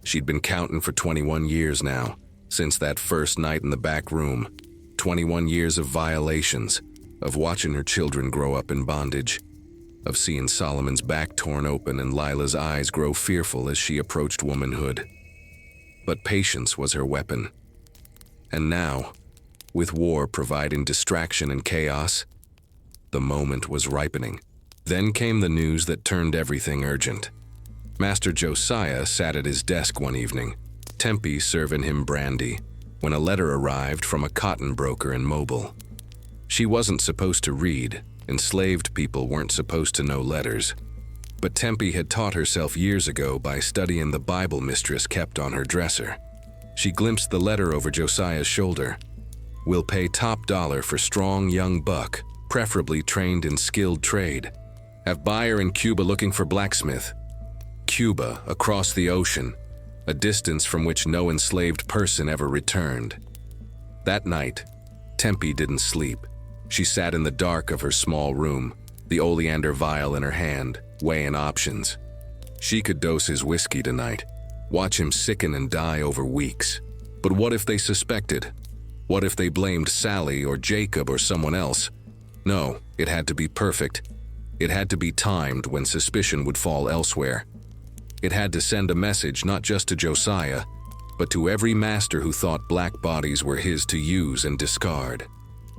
She'd been counting for 21 years now, since that first night in the back room. 21 years of violations, of watching her children grow up in bondage, of seeing Solomon's back torn open and Lila's eyes grow fearful as she approached womanhood. But patience was her weapon. And now, with war providing distraction and chaos, the moment was ripening. Then came the news that turned everything urgent. Master Josiah sat at his desk one evening, Tempie serving him brandy, when a letter arrived from a cotton broker in Mobile. She wasn't supposed to read. Enslaved people weren't supposed to know letters. But Tempie had taught herself years ago by studying the Bible mistress kept on her dresser. She glimpsed the letter over Josiah's shoulder. "Will pay top dollar for strong young buck, preferably trained in skilled trade. Have buyer in Cuba looking for blacksmith." Cuba, across the ocean, a distance from which no enslaved person ever returned. That night, Tempie didn't sleep. She sat in the dark of her small room, the oleander vial in her hand, weighing options. She could dose his whiskey tonight, watch him sicken and die over weeks. But what if they suspected? What if they blamed Sally or Jacob or someone else? No, it had to be perfect. It had to be timed when suspicion would fall elsewhere. It had to send a message not just to Josiah, but to every master who thought black bodies were his to use and discard.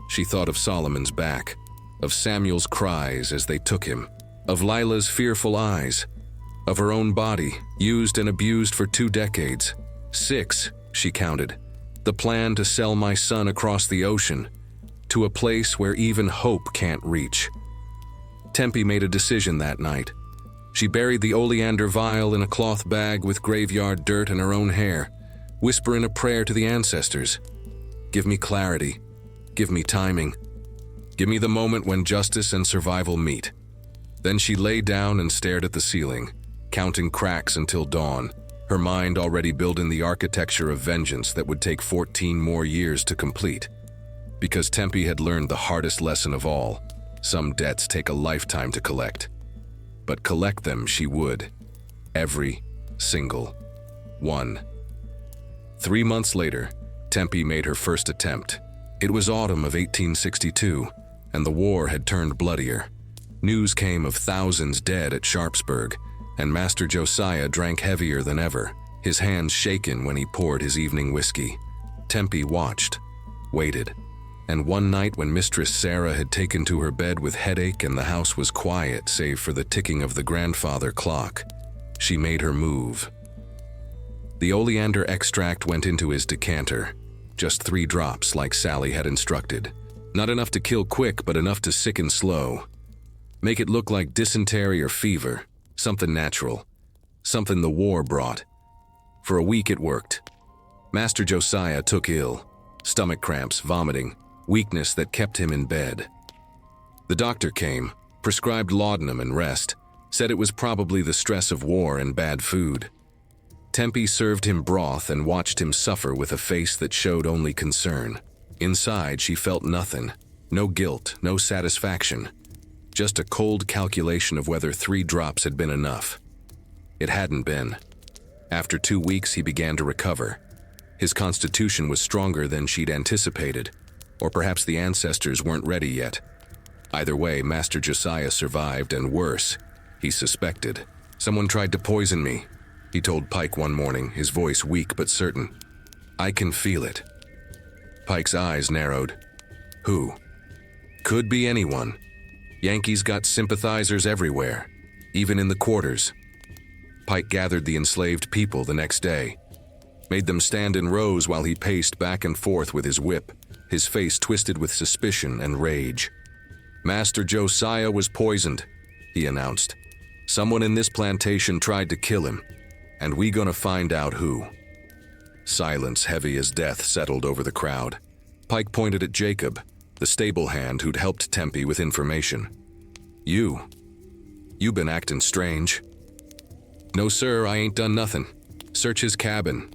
She thought of Solomon's back, of Samuel's cries as they took him, of Lila's fearful eyes, of her own body, used and abused for 2 decades. 6, she counted. The plan to sell my son across the ocean, to a place where even hope can't reach. Tempie made a decision that night. She buried the oleander vial in a cloth bag with graveyard dirt in her own hair, whispering a prayer to the ancestors. "Give me clarity. Give me timing. Give me the moment when justice and survival meet." Then she lay down and stared at the ceiling, counting cracks until dawn, her mind already building the architecture of vengeance that would take 14 more years to complete. Because Tempie had learned the hardest lesson of all: some debts take a lifetime to collect. But collect them she would. Every single one. 3 months later, Tempie made her first attempt. It was autumn of 1862, and the war had turned bloodier. News came of thousands dead at Sharpsburg, and Master Josiah drank heavier than ever, his hands shaken when he poured his evening whiskey. Tempie watched, waited, and one night when Mistress Sarah had taken to her bed with headache and the house was quiet save for the ticking of the grandfather clock, she made her move. The oleander extract went into his decanter, just 3 drops like Sally had instructed. Not enough to kill quick, but enough to sicken slow. Make it look like dysentery or fever, something natural, something the war brought. For a week it worked. Master Josiah took ill, stomach cramps, vomiting, weakness that kept him in bed. The doctor came, prescribed laudanum and rest, said it was probably the stress of war and bad food. Tempie served him broth and watched him suffer with a face that showed only concern. Inside, she felt nothing, no guilt, no satisfaction, just a cold calculation of whether 3 drops had been enough. It hadn't been. After 2 weeks, he began to recover. His constitution was stronger than she'd anticipated, or perhaps the ancestors weren't ready yet. Either way, Master Josiah survived, and worse, he suspected. "Someone tried to poison me," he told Pike one morning, his voice weak but certain. "I can feel it." Pike's eyes narrowed. Who? Could be anyone. Yankees got sympathizers everywhere, even in the quarters. Pike gathered the enslaved people the next day, made them stand in rows while he paced back and forth with his whip, his face twisted with suspicion and rage. "Master Josiah was poisoned," he announced. "Someone in this plantation tried to kill him, and we gonna find out who." Silence heavy as death settled over the crowd. Pike pointed at Jacob, the stable hand who'd helped Tempie with information. You been acting strange." "No, sir, I ain't done nothing. Search his cabin."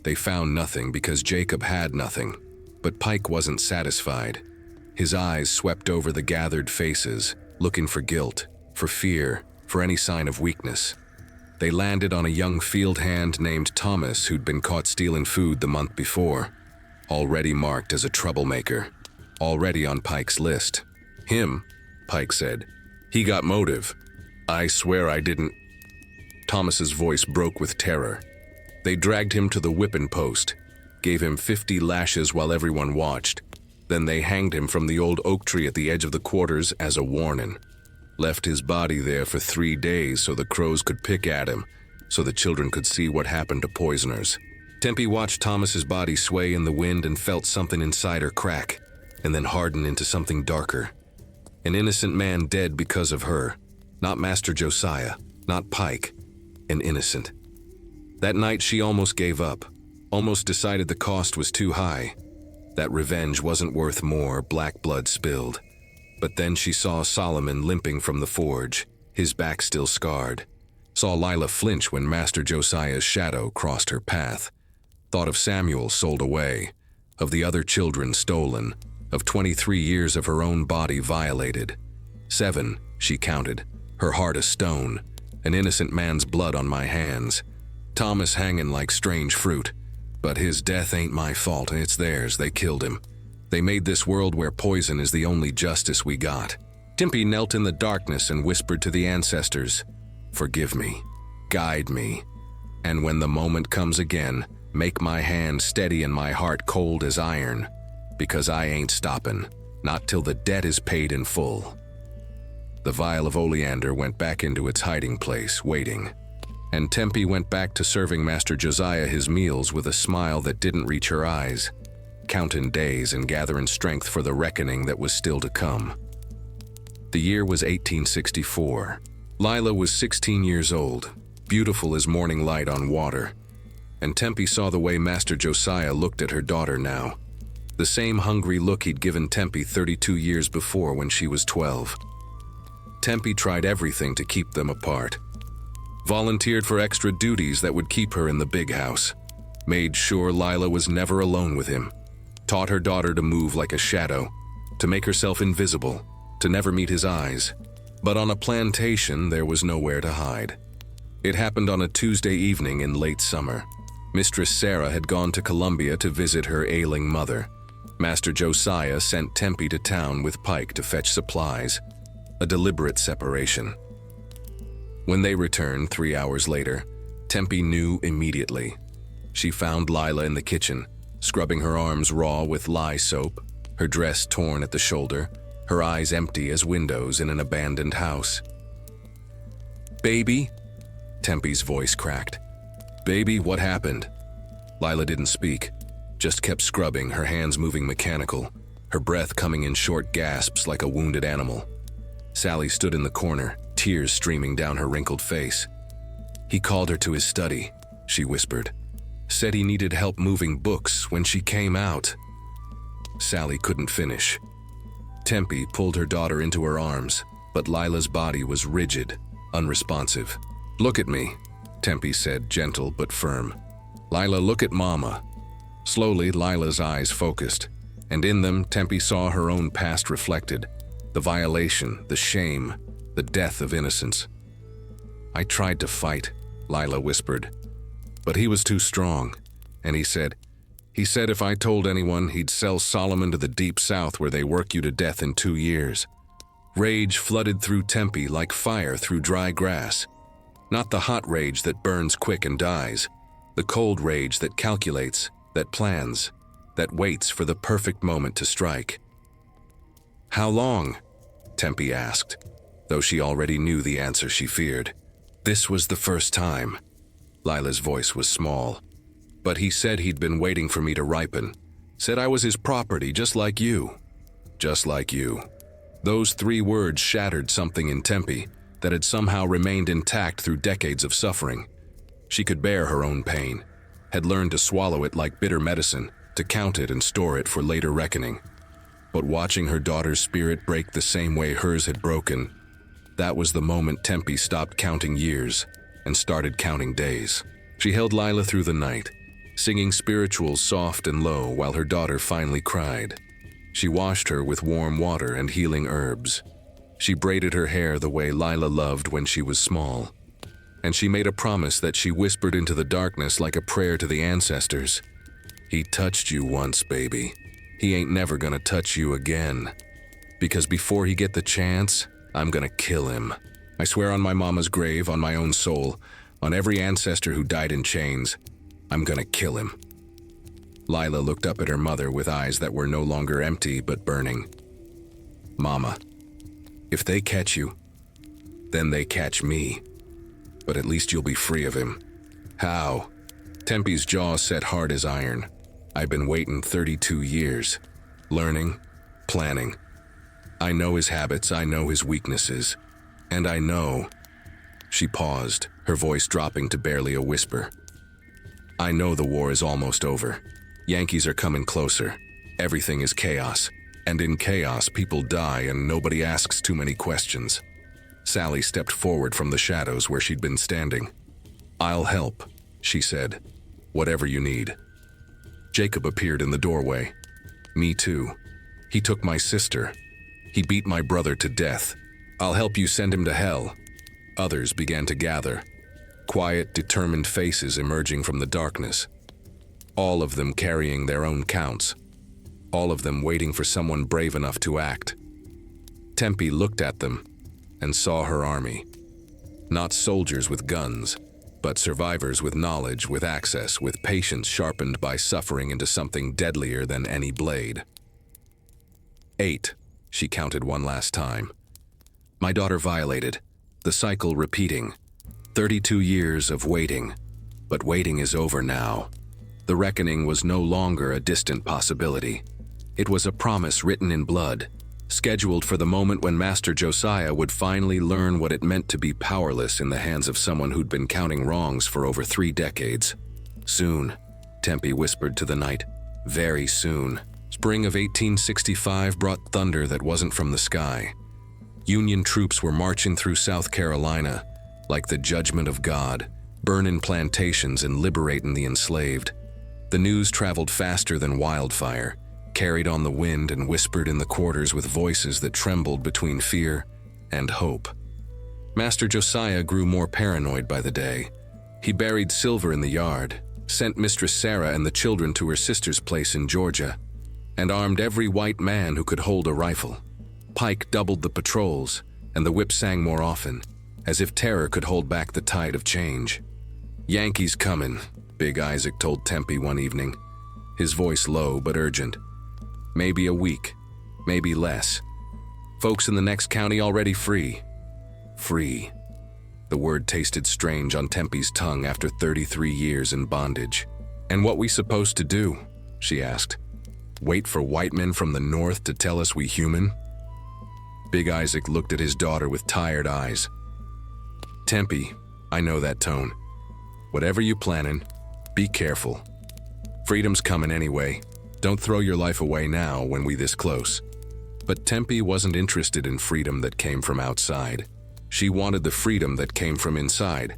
They found nothing because Jacob had nothing, but Pike wasn't satisfied. His eyes swept over the gathered faces, looking for guilt, for fear, for any sign of weakness. They landed on a young field hand named Thomas who'd been caught stealing food the month before, already marked as a troublemaker, already on Pike's list. "Him," Pike said. "He got motive. I swear I didn't." Thomas's voice broke with terror. They dragged him to the whipping post, gave him 50 lashes while everyone watched. Then they hanged him from the old oak tree at the edge of the quarters as a warning. Left his body there for 3 days so the crows could pick at him, so the children could see what happened to poisoners. Tempie watched Thomas's body sway in the wind and felt something inside her crack, and then harden into something darker. An innocent man dead because of her. Not Master Josiah, not Pike. An innocent. That night she almost gave up, almost decided the cost was too high. That revenge wasn't worth more black blood spilled. But then she saw Solomon limping from the forge, his back still scarred. Saw Lila flinch when Master Josiah's shadow crossed her path. Thought of Samuel sold away, of the other children stolen, of 23 years of her own body violated. 7, she counted, her heart a stone, an innocent man's blood on my hands. Thomas hanging like strange fruit. But his death ain't my fault, it's theirs, they killed him. They made this world where poison is the only justice we got. Tempie knelt in the darkness and whispered to the ancestors, "Forgive me, guide me, and when the moment comes again, make my hand steady and my heart cold as iron, because I ain't stopping, not till the debt is paid in full." The vial of oleander went back into its hiding place, waiting. And Tempie went back to serving Master Josiah his meals with a smile that didn't reach her eyes, counting days and gathering strength for the reckoning that was still to come. The year was 1864. Lila was 16 years old, beautiful as morning light on water. And Tempie saw the way Master Josiah looked at her daughter now. The same hungry look he'd given Tempie 32 years before when she was 12. Tempie tried everything to keep them apart. Volunteered for extra duties that would keep her in the big house. Made sure Lila was never alone with him. Taught her daughter to move like a shadow, to make herself invisible, to never meet his eyes. But on a plantation, there was nowhere to hide. It happened on a Tuesday evening in late summer. Mistress Sarah had gone to Columbia to visit her ailing mother. Master Josiah sent Tempie to town with Pike to fetch supplies. A deliberate separation. When they returned 3 hours later, Tempie knew immediately. She found Lila in the kitchen, scrubbing her arms raw with lye soap, her dress torn at the shoulder, her eyes empty as windows in an abandoned house. "Baby?" Tempie's voice cracked. "Baby, what happened?" Lila didn't speak, just kept scrubbing, her hands moving mechanical, her breath coming in short gasps like a wounded animal. Sally stood in the corner, tears streaming down her wrinkled face. "He called her to his study," she whispered. "Said he needed help moving books when she came out." Sally couldn't finish. Tempie pulled her daughter into her arms, but Lila's body was rigid, unresponsive. "Look at me," Tempie said, gentle but firm. "Lila, look at Mama." Slowly, Lila's eyes focused, and in them, Tempie saw her own past reflected, the violation, the shame, the death of innocence. "I tried to fight," Lila whispered, "but he was too strong, and he said if I told anyone, he'd sell Solomon to the Deep South where they work you to death in 2 years. Rage flooded through Tempie like fire through dry grass. Not the hot rage that burns quick and dies, the cold rage that calculates, that plans, that waits for the perfect moment to strike. "How long?" Tempie asked, though she already knew the answer she feared. "This was the first time." Lila's voice was small. "But he said he'd been waiting for me to ripen. Said I was his property, just like you. Just like you." Those 3 words shattered something in Tempie that had somehow remained intact through decades of suffering. She could bear her own pain, had learned to swallow it like bitter medicine, to count it and store it for later reckoning. But watching her daughter's spirit break the same way hers had broken, that was the moment Tempie stopped counting years and started counting days. She held Lila through the night, singing spirituals soft and low while her daughter finally cried. She washed her with warm water and healing herbs. She braided her hair the way Lila loved when she was small. And she made a promise that she whispered into the darkness like a prayer to the ancestors. "He touched you once, baby. He ain't never gonna touch you again. Because before he get the chance, I'm gonna kill him. I swear on my mama's grave, on my own soul, on every ancestor who died in chains, I'm gonna kill him." Lila looked up at her mother with eyes that were no longer empty but burning. "Mama, if they catch you, then they catch me. But at least you'll be free of him." "How?" Tempie's jaw set hard as iron. "I've been waiting 32 years. Learning, planning. I know his habits, I know his weaknesses. And I know..." She paused, her voice dropping to barely a whisper. "I know the war is almost over. Yankees are coming closer. Everything is chaos. And in chaos, people die and nobody asks too many questions." Sally stepped forward from the shadows where she'd been standing. "I'll help," she said. "Whatever you need." Jacob appeared in the doorway. "Me too. He took my sister. He beat my brother to death. I'll help you send him to hell." Others began to gather. Quiet, determined faces emerging from the darkness. All of them carrying their own counts. All of them waiting for someone brave enough to act. Tempie looked at them and saw her army. Not soldiers with guns, but survivors with knowledge, with access, with patience sharpened by suffering into something deadlier than any blade. 8, she counted one last time. My daughter violated, the cycle repeating. 32 years of waiting, but waiting is over now. The reckoning was no longer a distant possibility. It was a promise written in blood, scheduled for the moment when Master Josiah would finally learn what it meant to be powerless in the hands of someone who'd been counting wrongs for over 3 decades. Soon, Tempie whispered to the night. Very soon. Spring of 1865 brought thunder that wasn't from the sky. Union troops were marching through South Carolina, like the judgment of God, burning plantations and liberating the enslaved. The news traveled faster than wildfire, carried on the wind and whispered in the quarters with voices that trembled between fear and hope. Master Josiah grew more paranoid by the day. He buried silver in the yard, sent Mistress Sarah and the children to her sister's place in Georgia, and armed every white man who could hold a rifle. Pike doubled the patrols, and the whip sang more often, as if terror could hold back the tide of change. "Yankees comin'," Big Isaac told Tempie one evening, his voice low but urgent. "Maybe a week, maybe less. Folks in the next county already free." Free. The word tasted strange on Tempie's tongue after 33 years in bondage. "And what we supposed to do?" she asked. "Wait for white men from the north to tell us we human?" Big Isaac looked at his daughter with tired eyes. Tempie, I know that tone. Whatever you plannin', be careful. Freedom's coming anyway. Don't throw your life away now when we this close. But Tempie wasn't interested in freedom that came from outside. She wanted the freedom that came from inside.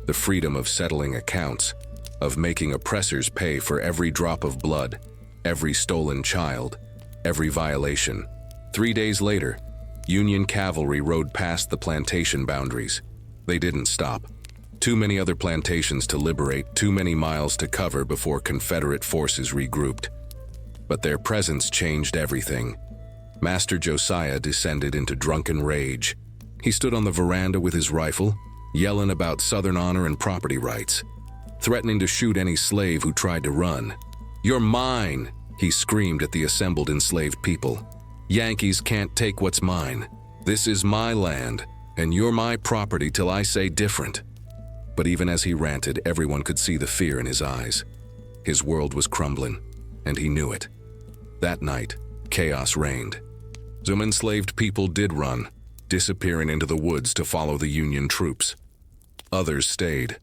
The freedom of settling accounts, of making oppressors pay for every drop of blood, every stolen child, every violation. 3 days later, Union cavalry rode past the plantation boundaries. They didn't stop. Too many other plantations to liberate, too many miles to cover before Confederate forces regrouped. But their presence changed everything. Master Josiah descended into drunken rage. He stood on the veranda with his rifle, yelling about Southern honor and property rights, threatening to shoot any slave who tried to run. "You're mine," he screamed at the assembled enslaved people. "Yankees can't take what's mine. This is my land, and you're my property till I say different." But even as he ranted, everyone could see the fear in his eyes. His world was crumbling, and he knew it. That night, chaos reigned. Some enslaved people did run, disappearing into the woods to follow the Union troops. Others stayed,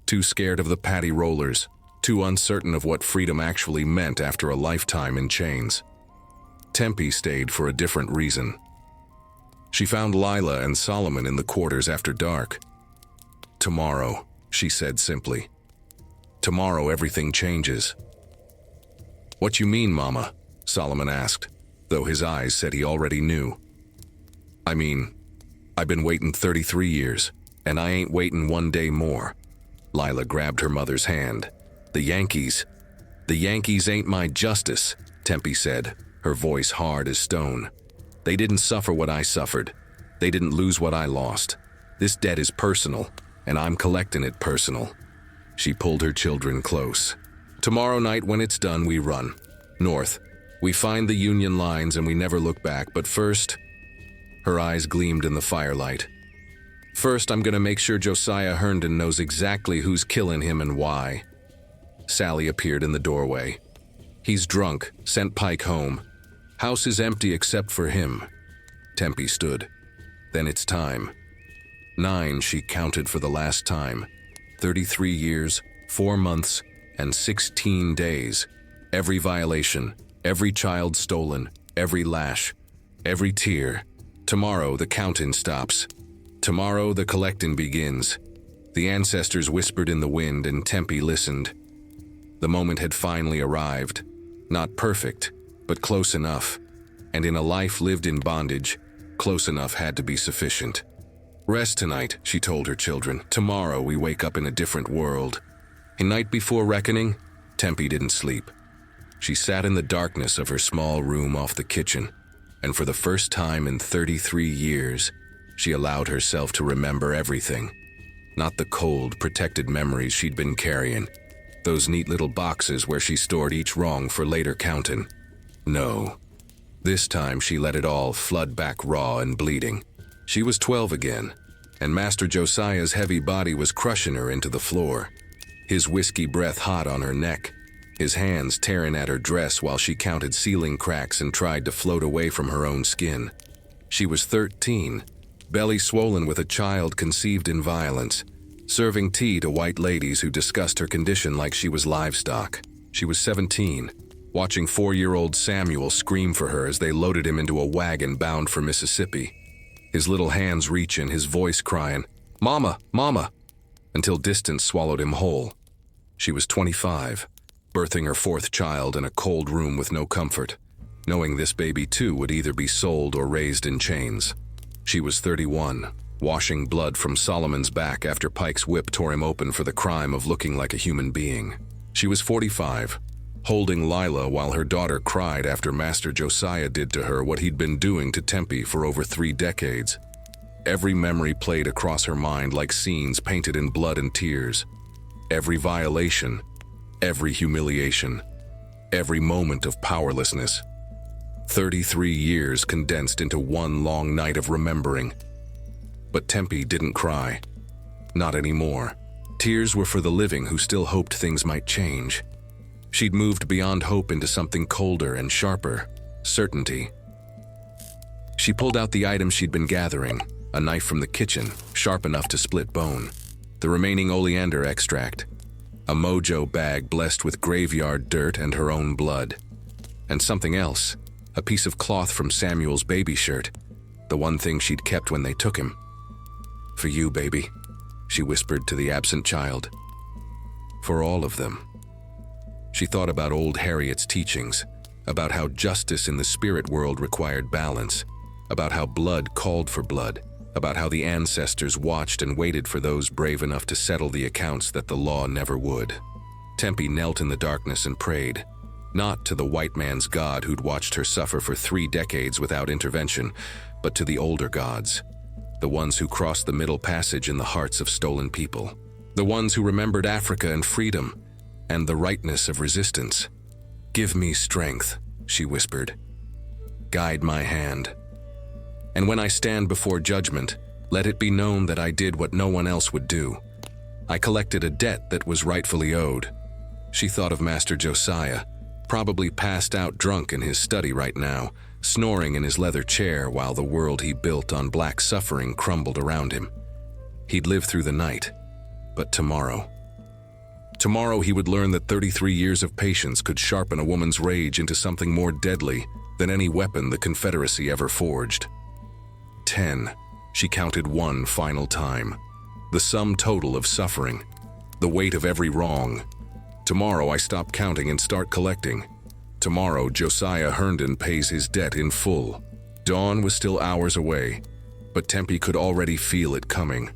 too scared of the paddy rollers, too uncertain of what freedom actually meant after a lifetime in chains. Tempie stayed for a different reason. She found Lila and Solomon in the quarters after dark. "Tomorrow," she said simply. "Tomorrow everything changes." "What you mean, Mama?" Solomon asked, though his eyes said he already knew. "I mean, I've been waiting 33 years, and I ain't waiting one day more." Lila grabbed her mother's hand. The Yankees ain't my justice," Tempie said, her voice hard as stone. "They didn't suffer what I suffered. They didn't lose what I lost. This debt is personal, and I'm collecting it personal." She pulled her children close. "Tomorrow night when it's done, we run. North. We find the Union lines and we never look back, but first..." Her eyes gleamed in the firelight. "First, I'm gonna make sure Josiah Herndon knows exactly who's killing him and why." Sally appeared in the doorway. "He's drunk, sent Pike home. House is empty except for him." Tempie stood. "Then it's time." 9, she counted for the last time. 33 years, 4 months, and 16 days. Every violation, every child stolen, every lash, every tear. Tomorrow the counting stops. Tomorrow the collecting begins. The ancestors whispered in the wind and Tempie listened. The moment had finally arrived. Not perfect, but close enough. And in a life lived in bondage, close enough had to be sufficient. "Rest tonight," she told her children. "Tomorrow we wake up in a different world." A night before reckoning, Tempie didn't sleep. She sat in the darkness of her small room off the kitchen, and for the first time in 33 years, she allowed herself to remember everything. Not the cold, protected memories she'd been carrying, those neat little boxes where she stored each wrong for later counting. No. This time she let it all flood back raw and bleeding. She was 12 again, and Master Josiah's heavy body was crushing her into the floor. His whiskey breath hot on her neck, his hands tearing at her dress while she counted ceiling cracks and tried to float away from her own skin. She was 13, belly swollen with a child conceived in violence, serving tea to white ladies who discussed her condition like she was livestock. She was 17, watching 4-year-old Samuel scream for her as they loaded him into a wagon bound for Mississippi. His little hands reaching, his voice crying, "Mama, Mama," until distance swallowed him whole. She was 25, birthing her 4th child in a cold room with no comfort, knowing this baby too would either be sold or raised in chains. She was 31, washing blood from Solomon's back after Pike's whip tore him open for the crime of looking like a human being. She was 45, holding Lila while her daughter cried after Master Josiah did to her what he'd been doing to Tempie for over 3 decades. Every memory played across her mind like scenes painted in blood and tears. Every violation, every humiliation, every moment of powerlessness. 33 years condensed into one long night of remembering. But Tempie didn't cry. Not anymore. Tears were for the living who still hoped things might change. She'd moved beyond hope into something colder and sharper, certainty. She pulled out the items she'd been gathering, a knife from the kitchen, sharp enough to split bone, the remaining oleander extract, a mojo bag blessed with graveyard dirt and her own blood, and something else, a piece of cloth from Samuel's baby shirt, the one thing she'd kept when they took him. "For you, baby," she whispered to the absent child. "For all of them." She thought about old Harriet's teachings, about how justice in the spirit world required balance, about how blood called for blood, about how the ancestors watched and waited for those brave enough to settle the accounts that the law never would. Tempie knelt in the darkness and prayed, not to the white man's God who'd watched her suffer for 3 decades without intervention, but to the older gods, the ones who crossed the Middle Passage in the hearts of stolen people, the ones who remembered Africa and freedom, and the rightness of resistance. "Give me strength," she whispered. "Guide my hand. And when I stand before judgment, let it be known that I did what no one else would do. I collected a debt that was rightfully owed." She thought of Master Josiah, probably passed out drunk in his study right now, snoring in his leather chair while the world he built on black suffering crumbled around him. He'd live through the night, but tomorrow he would learn that 33 years of patience could sharpen a woman's rage into something more deadly than any weapon the Confederacy ever forged. 10. She counted one final time. The sum total of suffering, the weight of every wrong. Tomorrow I stop counting and start collecting. Tomorrow Josiah Herndon pays his debt in full. Dawn was still hours away, but Tempie could already feel it coming.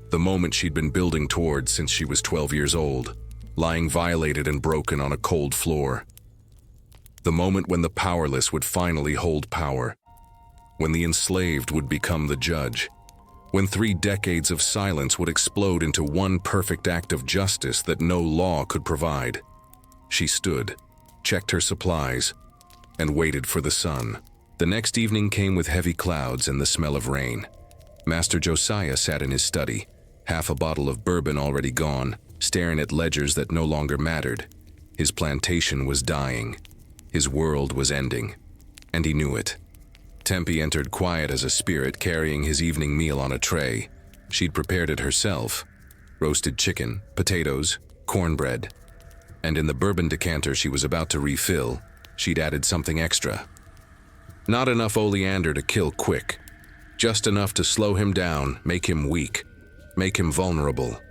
The moment she'd been building towards since she was 12 years old, lying violated and broken on a cold floor. The moment when the powerless would finally hold power, when the enslaved would become the judge, when 3 decades of silence would explode into one perfect act of justice that no law could provide. She stood, checked her supplies, and waited for the sun. The next evening came with heavy clouds and the smell of rain. Master Josiah sat in his study, half a bottle of bourbon already gone, staring at ledgers that no longer mattered. His plantation was dying. His world was ending, and he knew it. Tempie entered quiet as a spirit, carrying his evening meal on a tray. She'd prepared it herself: roasted chicken, potatoes, cornbread. And in the bourbon decanter she was about to refill, she'd added something extra. Not enough oleander to kill quick, just enough to slow him down, make him weak, make him vulnerable.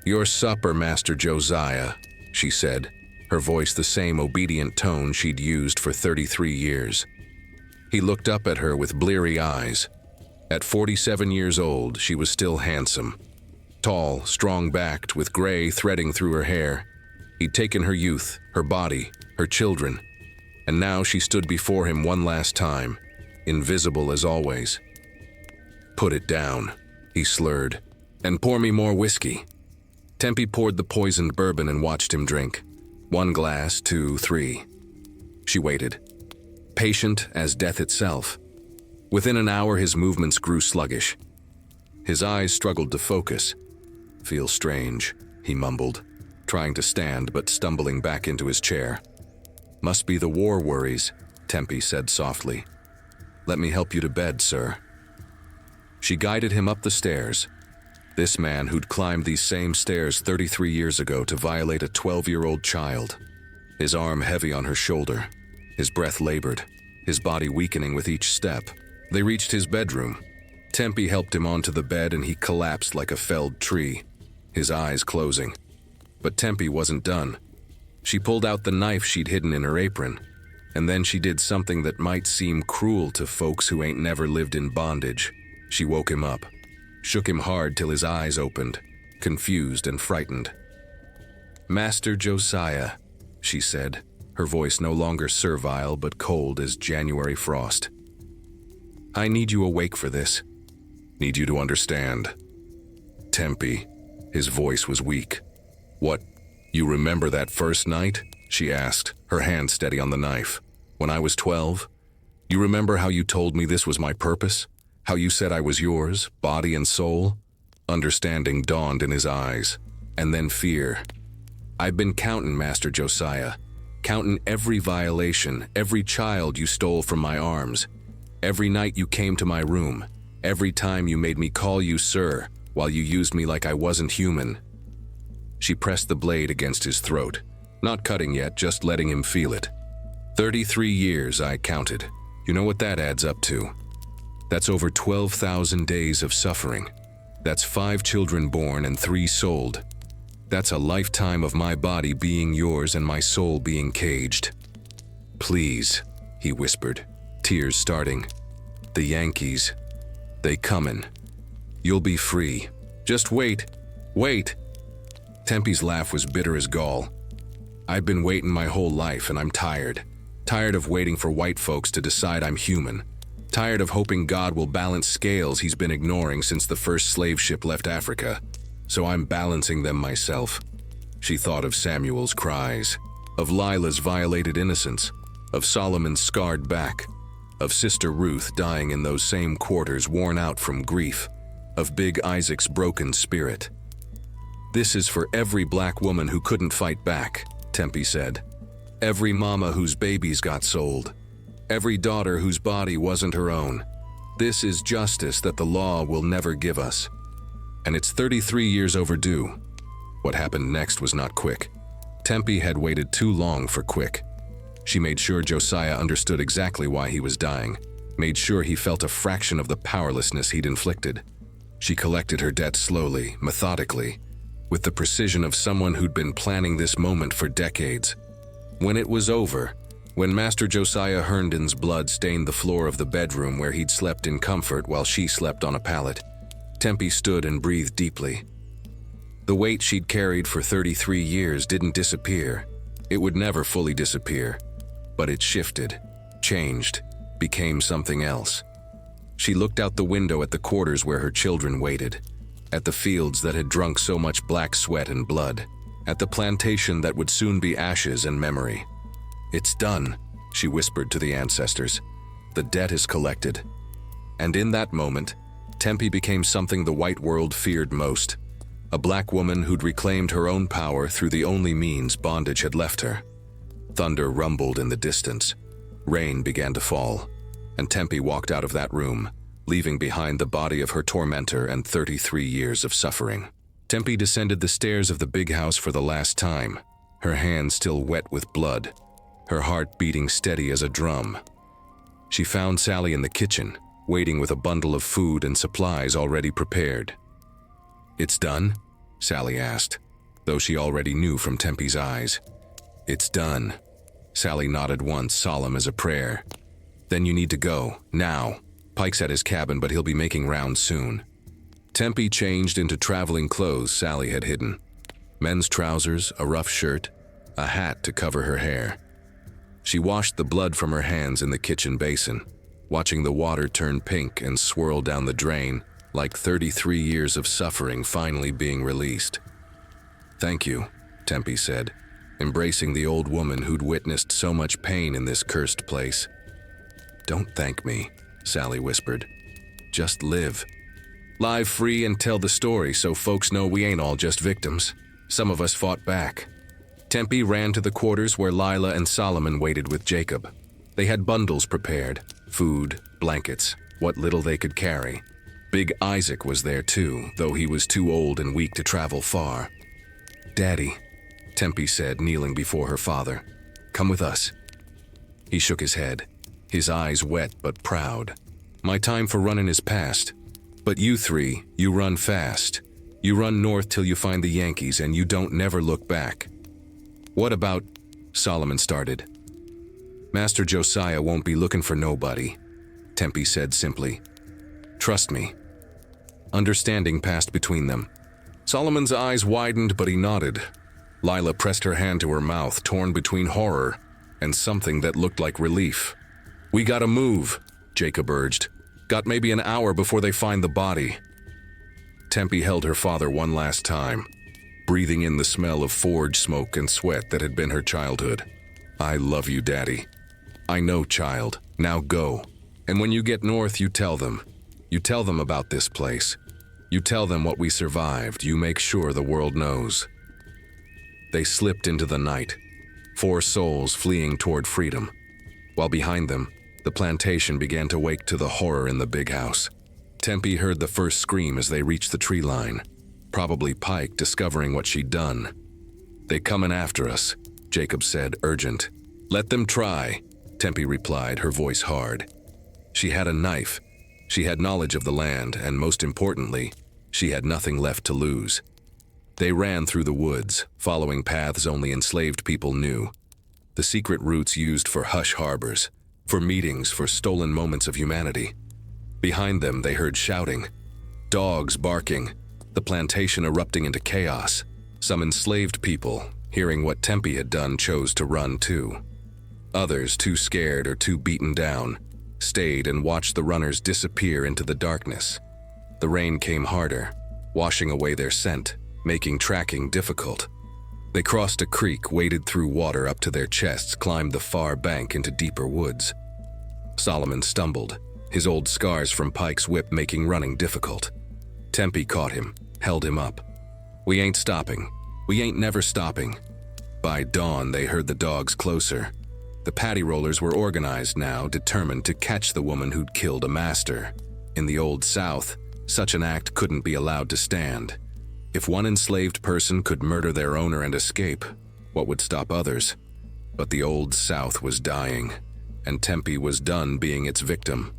"Your supper, Master Josiah," she said, her voice the same obedient tone she'd used for 33 years. He looked up at her with bleary eyes. At 47 years old, she was still handsome. Tall, strong-backed, with gray threading through her hair. He'd taken her youth, her body, her children, and now she stood before him one last time, invisible as always. "Put it down," he slurred, "and pour me more whiskey." Tempie poured the poisoned bourbon and watched him drink. 1 glass, 2, 3. She waited, patient as death itself. Within an hour, his movements grew sluggish. His eyes struggled to focus. "Feel strange," he mumbled, trying to stand but stumbling back into his chair. "Must be the war worries," Tempie said softly. "Let me help you to bed, sir." She guided him up the stairs. This man who'd climbed these same stairs 33 years ago to violate a 12-year-old child. His arm heavy on her shoulder, his breath labored, his body weakening with each step. They reached his bedroom. Tempie helped him onto the bed and he collapsed like a felled tree, his eyes closing. But Tempie wasn't done. She pulled out the knife she'd hidden in her apron, and then she did something that might seem cruel to folks who ain't never lived in bondage. She woke him up, shook him hard till his eyes opened, confused and frightened. "Master Josiah," she said, her voice no longer servile but cold as January frost. "I need you awake for this. Need you to understand." "Tempie," his voice was weak. "What, you remember that first night?" she asked, her hand steady on the knife. "When I was 12? You remember how you told me this was my purpose? How you said I was yours, body and soul?" Understanding dawned in his eyes, and then fear. "I've been counting, Master Josiah, counting every violation, every child you stole from my arms, every night you came to my room, Every time you made me call you sir, while you used me like I wasn't human." She pressed the blade against his throat, not cutting yet, just letting him feel it. 33 years, I counted. You know what that adds up to? That's over 12,000 days of suffering. That's 5 children born and 3 sold. That's a lifetime of my body being yours and my soul being caged. "Please," he whispered, tears starting. "The Yankees, they comin'. You'll be free. Just wait, wait." Tempie's laugh was bitter as gall. "I've been waiting my whole life and I'm tired. Tired of waiting for white folks to decide I'm human. Tired of hoping God will balance scales he's been ignoring since the first slave ship left Africa. So I'm balancing them myself." She thought of Samuel's cries, of Lila's violated innocence, of Solomon's scarred back, of Sister Ruth dying in those same quarters worn out from grief, of Big Isaac's broken spirit. "This is for every black woman who couldn't fight back," Tempie said. "Every mama whose babies got sold. Every daughter whose body wasn't her own. This is justice that the law will never give us. And it's 33 years overdue." What happened next was not quick. Tempie had waited too long for quick. She made sure Josiah understood exactly why he was dying, made sure he felt a fraction of the powerlessness he'd inflicted. She collected her debt slowly, methodically, with the precision of someone who'd been planning this moment for decades. When it was over, when Master Josiah Herndon's blood stained the floor of the bedroom where he'd slept in comfort while she slept on a pallet, Tempie stood and breathed deeply. The weight she'd carried for 33 years didn't disappear. It would never fully disappear. But it shifted, changed, became something else. She looked out the window at the quarters where her children waited, at the fields that had drunk so much black sweat and blood, at the plantation that would soon be ashes and memory. "It's done," she whispered to the ancestors. "The debt is collected." And in that moment, Tempie became something the white world feared most, a black woman who'd reclaimed her own power through the only means bondage had left her. Thunder rumbled in the distance. Rain began to fall, and Tempie walked out of that room, leaving behind the body of her tormentor and 33 years of suffering. Tempie descended the stairs of the big house for the last time, her hands still wet with blood, her heart beating steady as a drum. She found Sally in the kitchen, waiting with a bundle of food and supplies already prepared. "It's done?" Sally asked, though she already knew from Tempie's eyes. "It's done." Sally nodded once, solemn as a prayer. "Then you need to go, now. Pike's at his cabin, but he'll be making rounds soon." Tempie changed into traveling clothes Sally had hidden. Men's trousers, a rough shirt, a hat to cover her hair. She washed the blood from her hands in the kitchen basin, watching the water turn pink and swirl down the drain, like 33 years of suffering finally being released. "Thank you," Tempie said, embracing the old woman who'd witnessed so much pain in this cursed place. "Don't thank me," Sally whispered. "Just live. Live free and tell the story so folks know we ain't all just victims. Some of us fought back." Tempie ran to the quarters where Lila and Solomon waited with Jacob. They had bundles prepared, food, blankets, what little they could carry. Big Isaac was there too, though he was too old and weak to travel far. "Daddy," Tempie said, kneeling before her father, "come with us." He shook his head, his eyes wet but proud. "My time for running is past. But you three, you run fast. You run north till you find the Yankees and you don't never look back." "What about," Solomon started. "Master Josiah won't be looking for nobody," Tempie said simply. "Trust me." Understanding passed between them. Solomon's eyes widened, but he nodded. Lila pressed her hand to her mouth, torn between horror and something that looked like relief. "We gotta move," Jacob urged. "Got maybe an hour before they find the body." Tempie held her father one last time, breathing in the smell of forge smoke and sweat that had been her childhood. "I love you, Daddy." "I know, child. Now go. And when you get north, you tell them. You tell them about this place. You tell them what we survived. You make sure the world knows." They slipped into the night, 4 souls fleeing toward freedom, while behind them, the plantation began to wake to the horror in the big house. Tempie heard the first scream as they reached the tree line. Probably Pike discovering what she'd done. "They comin' after us," Jacob said, urgent. "Let them try," Tempie replied, her voice hard. She had a knife. She had knowledge of the land, and most importantly, she had nothing left to lose. They ran through the woods, following paths only enslaved people knew. The secret routes used for hush harbors, for meetings, for stolen moments of humanity. Behind them, they heard shouting, dogs barking, the plantation erupting into chaos. Some enslaved people, hearing what Tempie had done, chose to run too. Others, too scared or too beaten down, stayed and watched the runners disappear into the darkness. The rain came harder, washing away their scent, making tracking difficult. They crossed a creek, waded through water up to their chests, climbed the far bank into deeper woods. Solomon stumbled, his old scars from Pike's whip making running difficult. Tempie caught him, held him up. "We ain't stopping. We ain't never stopping." By dawn, they heard the dogs closer. The paddy rollers were organized now, determined to catch the woman who'd killed a master. In the Old South, such an act couldn't be allowed to stand. If one enslaved person could murder their owner and escape, what would stop others? But the Old South was dying, and Tempie was done being its victim.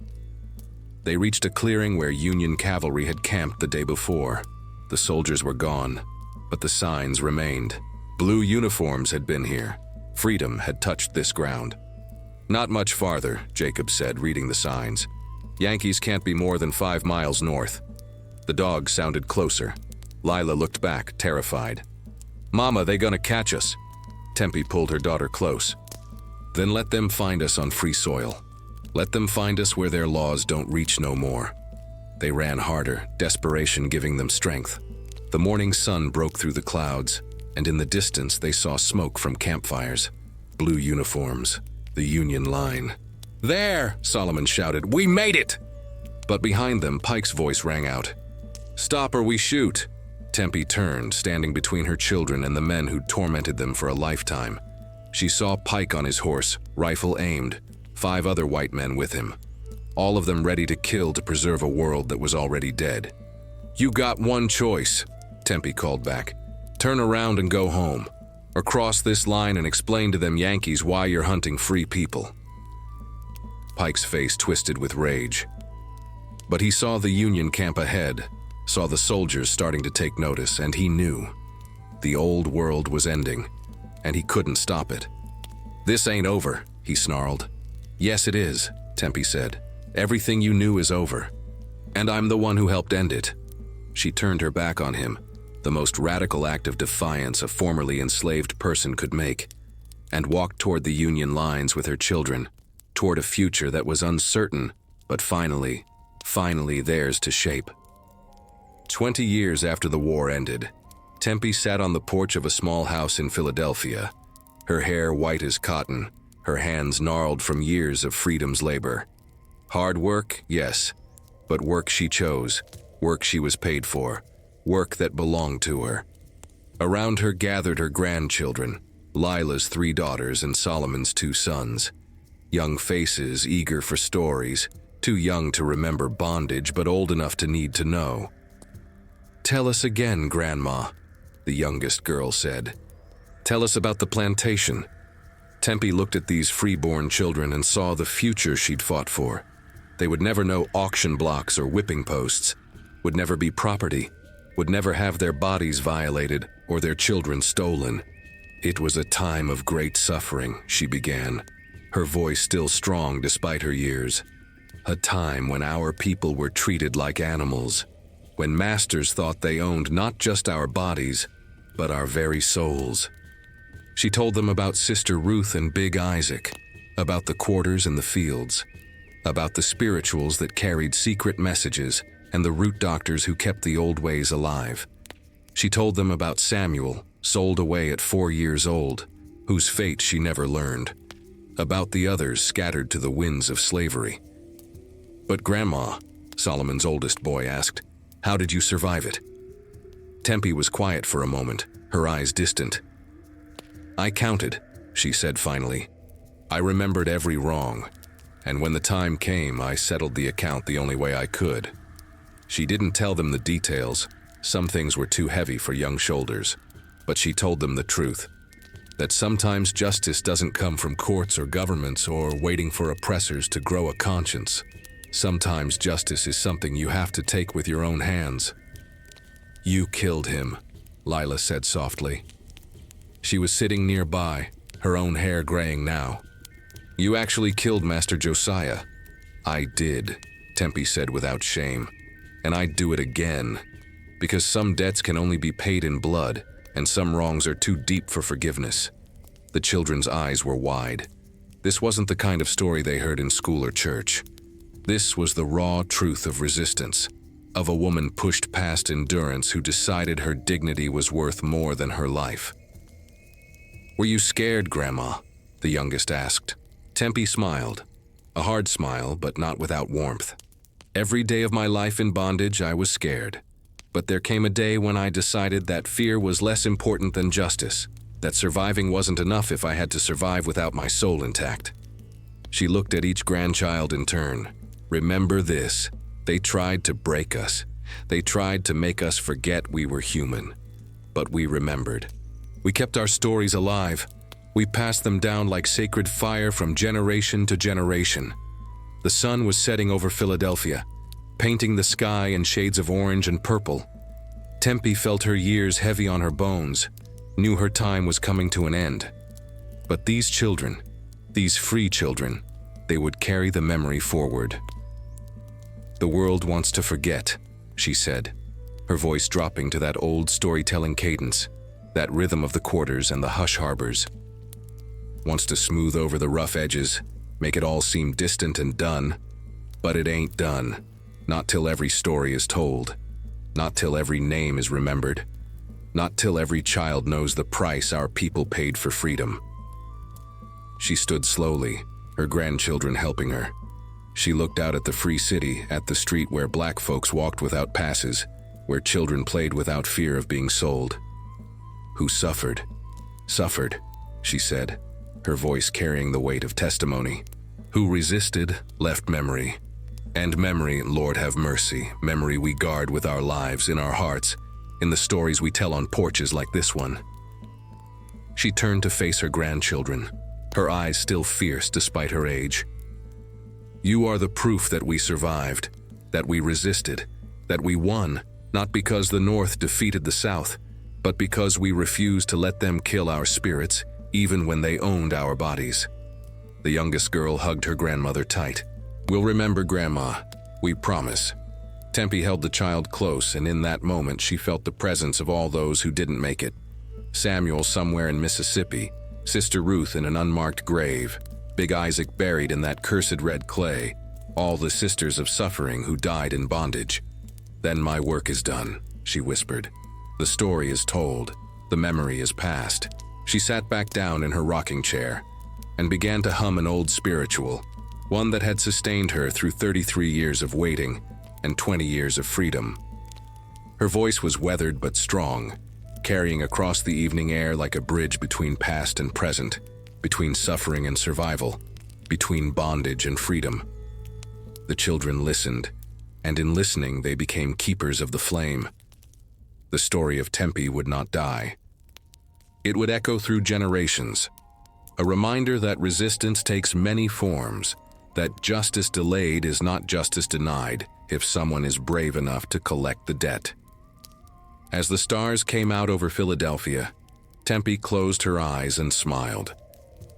They reached a clearing where Union cavalry had camped the day before. The soldiers were gone, but the signs remained. Blue uniforms had been here. Freedom had touched this ground. "Not much farther," Jacob said, reading the signs. "Yankees can't be more than 5 miles north." The dogs sounded closer. Lila looked back, terrified. "Mama, they gonna catch us." Tempie pulled her daughter close. "Then let them find us on free soil. Let them find us where their laws don't reach no more." They ran harder, desperation giving them strength. The morning sun broke through the clouds, and in the distance they saw smoke from campfires. Blue uniforms, the Union line. "There!" Solomon shouted. "We made it!" But behind them, Pike's voice rang out. "Stop or we shoot!" Tempie turned, standing between her children and the men who'd tormented them for a lifetime. She saw Pike on his horse, rifle aimed, 5 other white men with him, all of them ready to kill to preserve a world that was already dead. "You got one choice," Tempie called back. "Turn around and go home, or cross this line and explain to them Yankees why you're hunting free people." Pike's face twisted with rage. But he saw the Union camp ahead, saw the soldiers starting to take notice, and he knew. The old world was ending, and he couldn't stop it. "This ain't over," he snarled. "Yes, it is," Tempie said. "Everything you knew is over. And I'm the one who helped end it." She turned her back on him, the most radical act of defiance a formerly enslaved person could make, and walked toward the Union lines with her children, toward a future that was uncertain, but finally theirs to shape. 20 years after the war ended, Tempie sat on the porch of a small house in Philadelphia, her hair white as cotton, her hands gnarled from years of freedom's labor. Hard work, yes, but work she chose, work she was paid for, work that belonged to her. Around her gathered her grandchildren, Lila's 3 daughters and Solomon's 2 sons. Young faces eager for stories, too young to remember bondage but old enough to need to know. "Tell us again, Grandma," the youngest girl said. "Tell us about the plantation." Tempie looked at these freeborn children and saw the future she'd fought for. They would never know auction blocks or whipping posts, would never be property, would never have their bodies violated or their children stolen. "It was a time of great suffering," she began, her voice still strong despite her years. "A time when our people were treated like animals, when masters thought they owned not just our bodies, but our very souls." She told them about Sister Ruth and Big Isaac, about the quarters and the fields, about the spirituals that carried secret messages and the root doctors who kept the old ways alive. She told them about Samuel, sold away at 4 years old, whose fate she never learned, about the others scattered to the winds of slavery. "But Grandma," Solomon's oldest boy asked, "how did you survive it?" Tempie was quiet for a moment, her eyes distant. "I counted," she said finally. "I remembered every wrong, and when the time came, I settled the account the only way I could. She didn't tell them the details. Some things were too heavy for young shoulders. But she told them the truth. That sometimes justice doesn't come from courts or governments or waiting for oppressors to grow a conscience. Sometimes justice is something you have to take with your own hands. "You killed him," Lila said softly. She was sitting nearby, her own hair graying now. "You actually killed Master Josiah." "I did," Tempie said without shame. "And I'd do it again. Because some debts can only be paid in blood, and some wrongs are too deep for forgiveness." The children's eyes were wide. This wasn't the kind of story they heard in school or church. This was the raw truth of resistance, of a woman pushed past endurance who decided her dignity was worth more than her life. "Were you scared, Grandma?" the youngest asked. Tempie smiled, a hard smile, but not without warmth. "Every day of my life in bondage, I was scared. But there came a day when I decided that fear was less important than justice, that surviving wasn't enough if I had to survive without my soul intact." She looked at each grandchild in turn. "Remember this, they tried to break us. They tried to make us forget we were human. But we remembered. We kept our stories alive. We passed them down like sacred fire from generation to generation." The sun was setting over Philadelphia, painting the sky in shades of orange and purple. Tempie felt her years heavy on her bones, knew her time was coming to an end. But these children, these free children, they would carry the memory forward. "The world wants to forget," she said, her voice dropping to that old storytelling cadence, that rhythm of the quarters and the hush harbors. "Wants to smooth over the rough edges, make it all seem distant and done. But it ain't done. Not till every story is told. Not till every name is remembered. Not till every child knows the price our people paid for freedom." She stood slowly, her grandchildren helping her. She looked out at the free city, at the street where black folks walked without passes, where children played without fear of being sold. "Who suffered, suffered," she said, her voice carrying the weight of testimony. "Who resisted, left memory. And memory, Lord have mercy, memory we guard with our lives, in our hearts, in the stories we tell on porches like this one." She turned to face her grandchildren, her eyes still fierce despite her age. "You are the proof that we survived, that we resisted, that we won, not because the North defeated the South, but because we refused to let them kill our spirits, even when they owned our bodies." The youngest girl hugged her grandmother tight. "We'll remember, Grandma. We promise." Tempie held the child close, and in that moment she felt the presence of all those who didn't make it. Samuel somewhere in Mississippi, Sister Ruth in an unmarked grave, Big Isaac buried in that cursed red clay, all the sisters of suffering who died in bondage. "Then my work is done," she whispered. "The story is told. The memory is past." She sat back down in her rocking chair and began to hum an old spiritual, one that had sustained her through 33 years of waiting and 20 years of freedom. Her voice was weathered but strong, carrying across the evening air like a bridge between past and present, between suffering and survival, between bondage and freedom. The children listened, and in listening they became keepers of the flame. The story of Tempie would not die. It would echo through generations, a reminder that resistance takes many forms, that justice delayed is not justice denied if someone is brave enough to collect the debt. As the stars came out over Philadelphia, Tempie closed her eyes and smiled.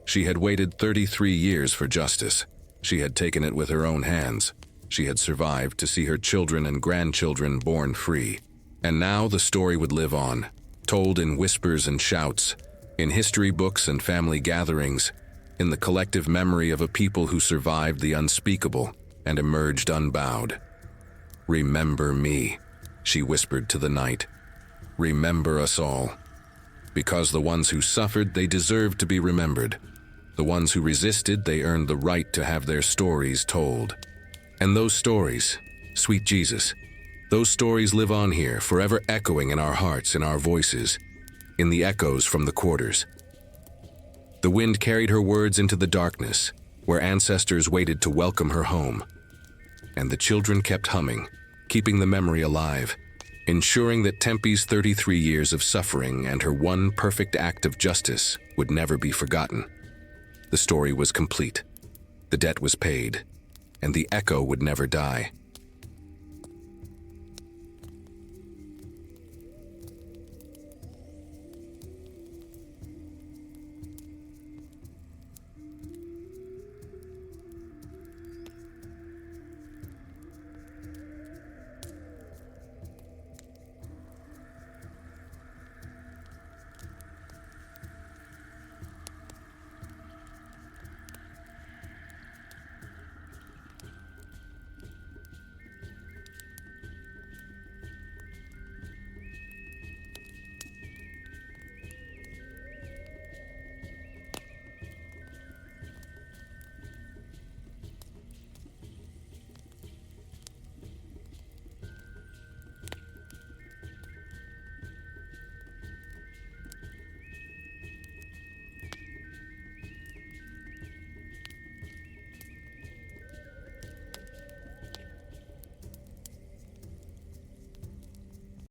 She had waited 33 years for justice. She had taken it with her own hands. She had survived to see her children and grandchildren born free. And now the story would live on, told in whispers and shouts, in history books and family gatherings, in the collective memory of a people who survived the unspeakable and emerged unbowed. "Remember me," she whispered to the night. "Remember us all. Because the ones who suffered, they deserved to be remembered. The ones who resisted, they earned the right to have their stories told. And those stories, sweet Jesus, those stories live on here, forever echoing in our hearts, in our voices, in the echoes from the quarters." The wind carried her words into the darkness, where ancestors waited to welcome her home. And the children kept humming, keeping the memory alive, ensuring that Tempie's 33 years of suffering and her one perfect act of justice would never be forgotten. The story was complete. The debt was paid, and the echo would never die.